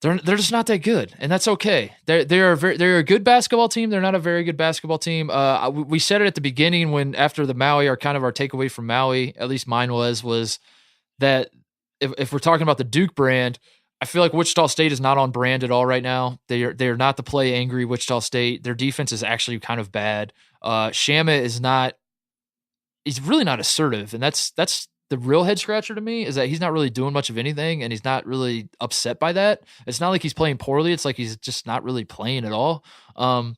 S2: They're just not that good, and that's okay. They're a good basketball team. They're not a very good basketball team. We said it at the beginning after the Maui, our takeaway from Maui, at least mine was that if we're talking about the Duke brand, I feel like Wichita State is not on brand at all right now. They're not the play angry Wichita State. Their defense is actually kind of bad. Shamit he's really not assertive, and that's the real head scratcher to me, is that he's not really doing much of anything, and he's not really upset by that. It's not like he's playing poorly. It's like he's just not really playing at all. So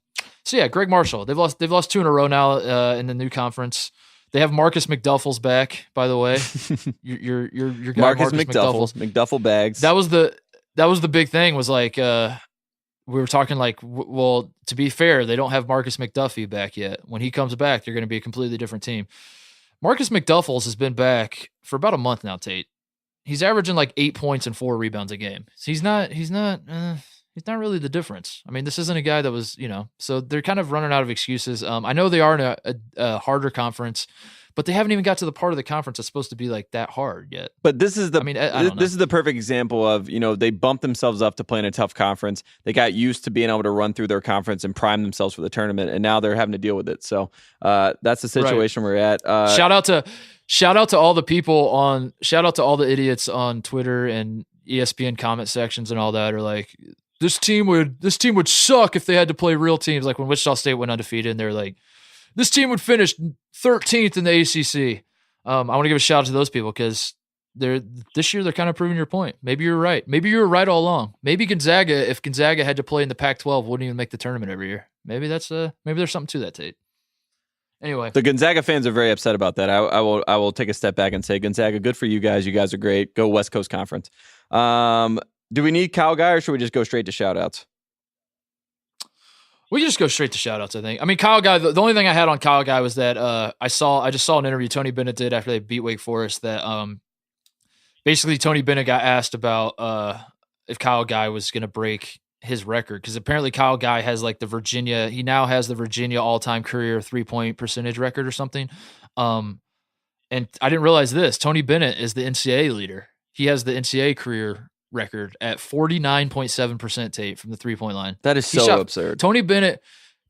S2: yeah, Greg Marshall. They've lost 2 in a row now in the new conference. They have Marcus McDuffels back, by the way. your guy, Marcus McDuffels.
S1: McDuffel bags.
S2: That was the big thing, was like we were talking like, well, to be fair, they don't have Marcus McDuffie back yet. When he comes back, they're going to be a completely different team. Marcus McDuffels has been back for about a month now, Tate. He's averaging like 8 points and 4 rebounds a game. So he's not really the difference. I mean, this isn't a guy that was, so they're kind of running out of excuses. I know they are in a harder conference, but they haven't even got to the part of the conference that's supposed to be like that hard yet.
S1: But this is this is the perfect example of, they bumped themselves up to play in a tough conference. They got used to being able to run through their conference and prime themselves for the tournament, and now they're having to deal with it. So that's the situation we're at.
S2: Shout out to all the idiots on Twitter and ESPN comment sections and all that are like, this team would suck if they had to play real teams. Like when Wichita State went undefeated, and they're like, this team would finish 13th in the ACC. I want to give a shout out to those people, because this year they're kind of proving your point. Maybe you're right. Maybe you were right all along. Maybe Gonzaga, if Gonzaga had to play in the Pac-12, wouldn't even make the tournament every year. Maybe there's something to that, Tate. Anyway,
S1: the Gonzaga fans are very upset about that. I will take a step back and say, Gonzaga, good for you guys. You guys are great. Go West Coast Conference. Do we need Kyle Guy, or should we just go straight to shoutouts?
S2: We can just go straight to shoutouts, I think. I mean, Kyle Guy, the only thing I had on Kyle Guy was that I just saw an interview Tony Bennett did after they beat Wake Forest, that basically Tony Bennett got asked about if Kyle Guy was going to break his record, because apparently Kyle Guy has like he now has the Virginia all-time career 3-point percentage record or something. And I didn't realize this. Tony Bennett is the NCAA leader. He has the NCAA career record at 49.7% Tate from the 3-point line.
S1: That is so absurd.
S2: Tony Bennett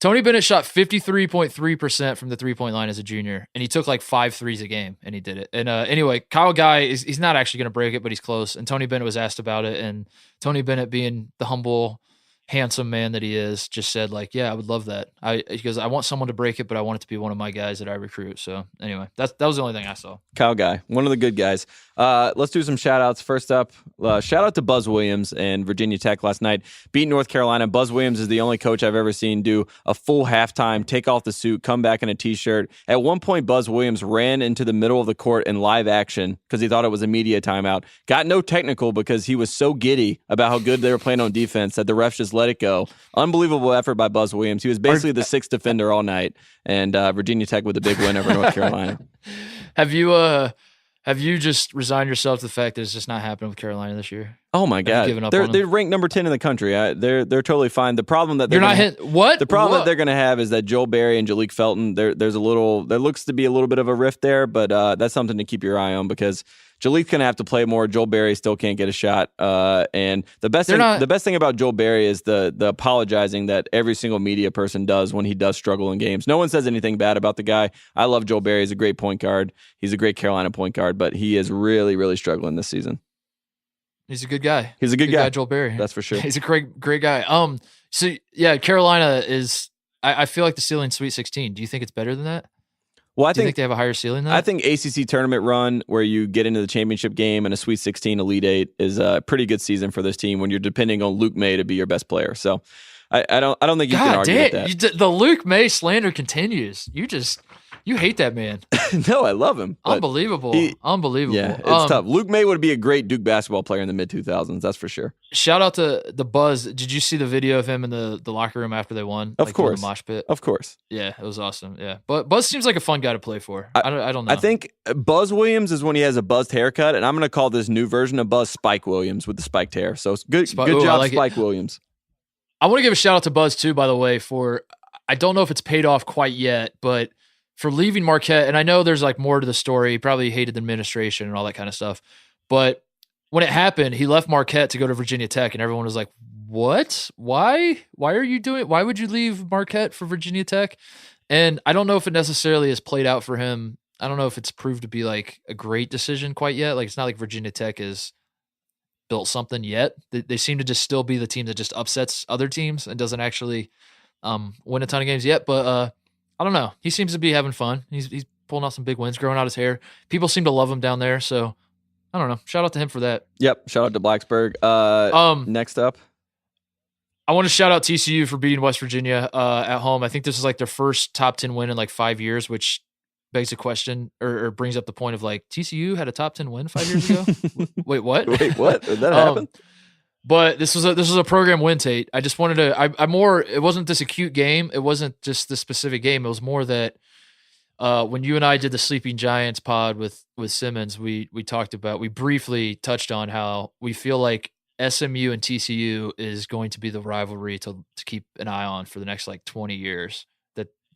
S2: shot 53.3% from the 3-point line as a junior, and he took like 5 threes a game, and he did it. And anyway, Kyle Guy he's not actually going to break it, but he's close. And Tony Bennett was asked about it, and Tony Bennett, being the humble handsome man that he is, just said like, yeah, I would love that. He goes, I want someone to break it, but I want it to be one of my guys that I recruit. So anyway, that was the only thing I saw.
S1: Kyle guy, one of the good guys. Let's do some shout outs. First up, shout out to Buzz Williams and Virginia Tech last night. Beat North Carolina. Buzz Williams is the only coach I've ever seen do a full halftime, take off the suit, come back in a t-shirt. At one point, Buzz Williams ran into the middle of the court in live action because he thought it was a media timeout. Got no technical because he was so giddy about how good they were playing on defense that the refs just let it go. Unbelievable effort by Buzz Williams. He was basically the sixth defender all night, and Virginia Tech with a big win over North Carolina.
S2: Have you just resigned yourself to the fact that it's just not happening with Carolina this year?
S1: Oh my God, they're ranked number 10 in the country. They're totally fine. The problem that that they're going to have is that Joel Berry and Jalik Felton. There looks to be a little bit of a rift there, but that's something to keep your eye on because Jalik's going to have to play more. Joel Berry still can't get a shot. And the best thing about Joel Berry is the apologizing that every single media person does when he does struggle in games. No one says anything bad about the guy. I love Joel Berry. He's a great point guard. He's a great Carolina point guard, but he is really, really struggling this season.
S2: He's a good guy.
S1: He's a good guy,
S2: Joel Berry.
S1: That's for sure.
S2: He's a great guy. So yeah, Carolina is. I feel like the ceiling Sweet 16. Do you think it's better than that?
S1: Well,
S2: Do you think they have a higher ceiling than that?
S1: I think ACC tournament run where you get into the championship game and a Sweet 16 Elite 8 is a pretty good season for this team when you're depending on Luke May to be your best player. So I don't think you can argue with that.
S2: The Luke May slander continues. You hate that man.
S1: No, I love him.
S2: Unbelievable. Unbelievable.
S1: Yeah, it's tough. Luke May would be a great Duke basketball player in the mid-2000s, that's for sure.
S2: Shout out to the Buzz. Did you see the video of him in the locker room after they won?
S1: Of course.
S2: The mosh pit?
S1: Of course.
S2: Yeah, it was awesome. Yeah. But Buzz seems like a fun guy to play for. I don't know.
S1: I think Buzz Williams is when he has a buzzed haircut, and I'm going to call this new version of Buzz Spike Williams with the spiked hair. So it's good job, like Spike Williams.
S2: I want to give a shout out to Buzz, too, by the way, I don't know if it's paid off quite yet, but for leaving Marquette, and I know there's like more to the story. He probably hated the administration and all that kind of stuff. But when it happened, he left Marquette to go to Virginia Tech, and everyone was like, what? Why are you doing? Why would you leave Marquette for Virginia Tech? And I don't know if it necessarily has played out for him. I don't know if it's proved to be like a great decision quite yet. Like, it's not like Virginia Tech has built something yet. They seem to just still be the team that just upsets other teams and doesn't actually win a ton of games yet. But I don't know. He seems to be having fun. He's pulling out some big wins, growing out his hair. People seem to love him down there. So I don't know. Shout out to him for that.
S1: Yep. Shout out to Blacksburg. Next up,
S2: I want to shout out TCU for beating West Virginia at home. I think this is like their first top 10 win in like 5 years, which begs a question or brings up the point of like TCU had a top 10 win 5 years ago. Wait, what?
S1: Wait, what? Did that happen?
S2: But this was a program win, Tate. I just wanted to. It wasn't this acute game. It wasn't just this specific game. It was more that when you and I did the Sleeping Giants pod with Simmons, we briefly touched on how we feel like SMU and TCU is going to be the rivalry to keep an eye on for the next like 20 years.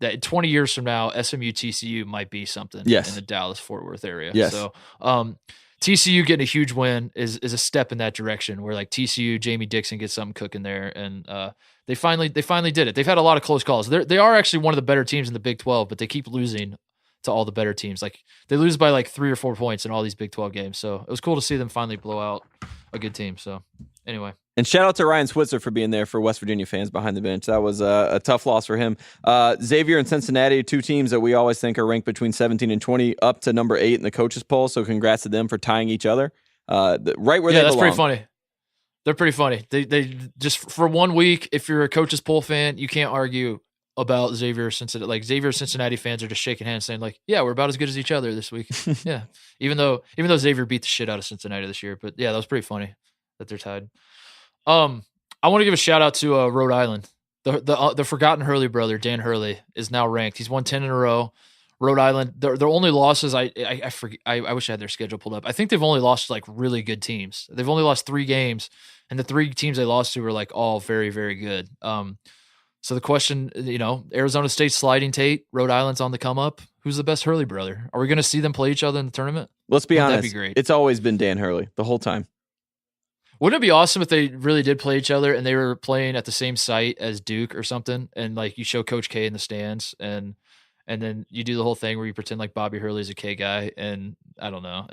S2: That 20 years from now, SMU TCU might be something in the Dallas-Fort Worth area.
S1: Yes.
S2: So. TCU getting a huge win is a step in that direction where like TCU, Jamie Dixon gets something cooking there. And they finally did it. They've had a lot of close calls. They are actually one of the better teams in the Big 12, but they keep losing to all the better teams. Like they lose by like 3 or 4 points in all these Big 12 games. So it was cool to see them finally blow out a good team. So anyway.
S1: And shout out to Ryan Switzer for being there for West Virginia fans behind the bench. That was a tough loss for him. Xavier and Cincinnati, 2 teams that we always think are ranked between 17 and 20, up to number 8 in the coaches poll. So congrats to them for tying each other right where they belong.
S2: Yeah, that's pretty funny. They're pretty funny. They just for 1 week, if you're a coaches poll fan, you can't argue about Xavier Cincinnati. Like Xavier Cincinnati fans are just shaking hands saying like, yeah, we're about as good as each other this week. Yeah. Even though Xavier beat the shit out of Cincinnati this year. But yeah, that was pretty funny that they're tied. I want to give a shout out to Rhode Island. The forgotten Hurley brother, Dan Hurley, is now ranked. He's won 10 in a row. Rhode Island, their only losses, I forget. I wish I had their schedule pulled up. I think they've only lost to like really good teams. They've only lost 3 games, and the 3 teams they lost to were like all very, very good. So the question, Arizona State's sliding Tate, Rhode Island's on the come up. Who's the best Hurley brother? Are we going to see them play each other in the tournament?
S1: Let's be honest.
S2: That'd be great.
S1: It's always been Dan Hurley the whole time.
S2: Wouldn't it be awesome if they really did play each other and they were playing at the same site as Duke or something, and like you show Coach K in the stands and then you do the whole thing where you pretend like Bobby Hurley's a K guy, and I don't know.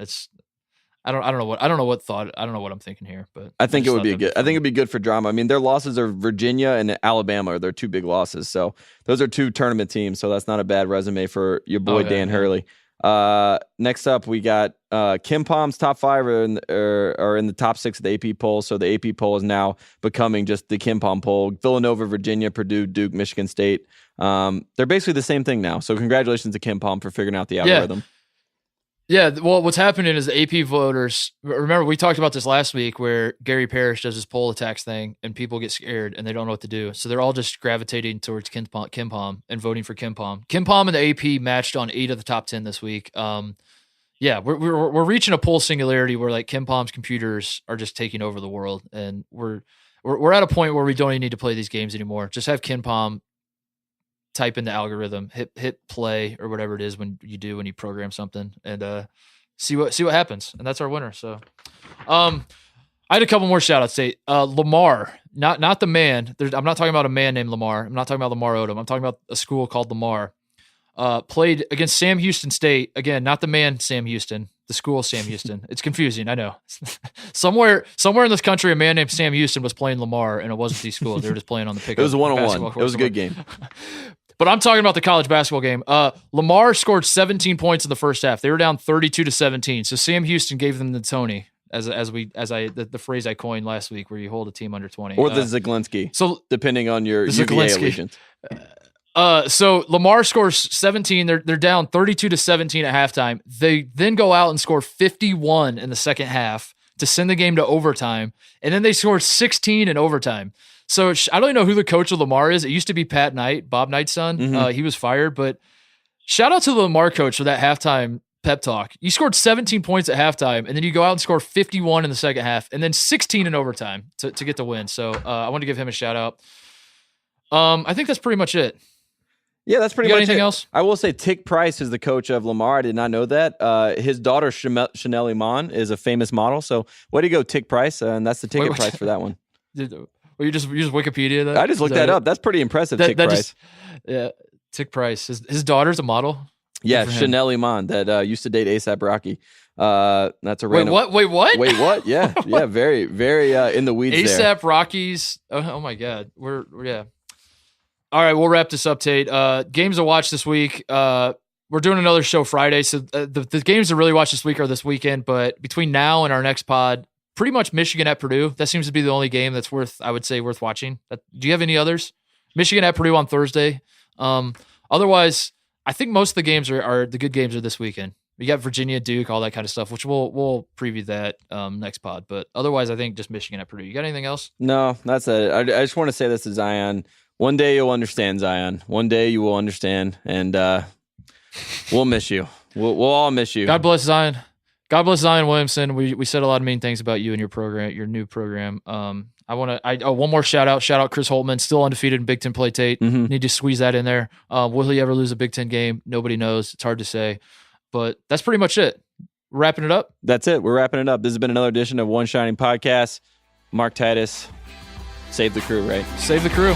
S2: I don't know what I'm thinking here, but
S1: I think it would be good. I think it'd be good for drama. I mean, their losses are Virginia and Alabama are their two big losses. So those are two tournament teams. So that's not a bad resume for your boy Dan Hurley. Next up, we got Kim Palm's top 5 are in the top 6 of the AP poll. So the AP poll is now becoming just the Kim Palm poll. Villanova, Virginia, Purdue, Duke, Michigan State. They're basically the same thing now. So congratulations to Kim Palm for figuring out the algorithm.
S2: Yeah, well, what's happening is the AP voters, remember we talked about this last week where Gary Parrish does his poll attacks thing and people get scared and they don't know what to do. So they're all just gravitating towards Kim Palm and voting for Kim Palm. Kim Palm and the AP matched on 8 of the top 10 this week. Yeah, we're reaching a poll singularity where like Kim Palm's computers are just taking over the world, and we're at a point where we don't even need to play these games anymore. Just have Kim Palm type in the algorithm, hit play or whatever it is when you program something, and see what happens. And that's our winner. So, I had a couple more shout outs. Tate. Lamar, not the man. I'm not talking about a man named Lamar. I'm not talking about Lamar Odom. I'm talking about a school called Lamar. Played against Sam Houston State. Again, not the man Sam Houston, the school Sam Houston. It's confusing, I know. somewhere in this country, a man named Sam Houston was playing Lamar, and it wasn't the school. They were just playing on the pickup.
S1: It was a 1-on-1. It was a good game.
S2: But I'm talking about the college basketball game. Lamar scored 17 points in the first half. They were down 32-17. So Sam Houston gave them the Tony, the phrase I coined last week, where you hold a team under 20,
S1: or the Zaglinski. So depending on your UVA allegiance.
S2: So Lamar scores 17. They're down 32-17 at halftime. They then go out and score 51 in the second half to send the game to overtime, and then they score 16 in overtime. So I don't even know who the coach of Lamar is. It used to be Pat Knight, Bob Knight's son.
S1: Mm-hmm.
S2: He was fired, but shout out to the Lamar coach for that halftime pep talk. You scored 17 points at halftime, and then you go out and score 51 in the second half, and then 16 in overtime to get the win. So I want to give him a shout out. I think that's pretty much it.
S1: Yeah, that's pretty much
S2: anything
S1: it.
S2: else?
S1: I will say Tick Price is the coach of Lamar. I did not know that. His daughter, Chanel Iman, is a famous model. So way to go, Tick Price. And that's the ticket price for that one.
S2: You just Wikipedia that?
S1: I just looked that up. That's pretty impressive, Tick Price.
S2: Tick Price. His daughter's a model?
S1: Yeah, Chanel Iman that used to date ASAP Rocky. That's a random.
S2: Wait, what?
S1: Wait, what? Yeah, very, very in the weeds
S2: ASAP
S1: there.
S2: Rockies. Oh my God. Yeah. All right, we'll wrap this up, Tate. Games to watch this week. We're doing another show Friday, so the games to really watch this week are this weekend. But between now and our next pod, pretty much Michigan at Purdue. That seems to be the only game that's worth watching. Do you have any others? Michigan at Purdue on Thursday. Otherwise, I think most of the games are the good games are this weekend. We got Virginia, Duke, all that kind of stuff, which we'll preview that next pod. But otherwise, I think just Michigan at Purdue. You got anything else?
S1: No, that's it. I just want to say this to Zion. One day you'll understand, Zion. One day you will understand, and we'll miss you. We'll all miss you.
S2: God bless Zion. God bless Zion Williamson. We said a lot of mean things about you and your program, your new program. One more shout out Chris Holtman, still undefeated in Big Ten play, Tate.
S1: Mm-hmm.
S2: Need to squeeze that in there. Will he ever lose a Big Ten game? Nobody knows. It's hard to say, but that's pretty much it. Wrapping it up.
S1: That's it. We're wrapping it up. This has been another edition of One Shining Podcast. Mark Titus, save the crew, right?
S2: Save the crew.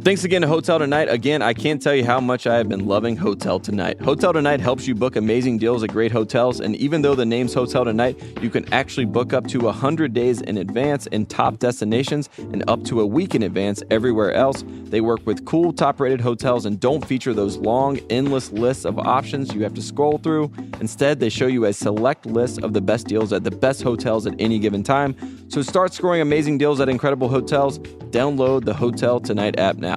S1: Thanks again to Hotel Tonight. Again, I can't tell you how much I have been loving Hotel Tonight. Hotel Tonight helps you book amazing deals at great hotels, and even though the name's Hotel Tonight, you can actually book up to 100 days in advance in top destinations and up to a week in advance everywhere else. They work with cool, top-rated hotels and don't feature those long, endless lists of options you have to scroll through. Instead, they show you a select list of the best deals at the best hotels at any given time. So start scoring amazing deals at incredible hotels. Download the Hotel Tonight app now.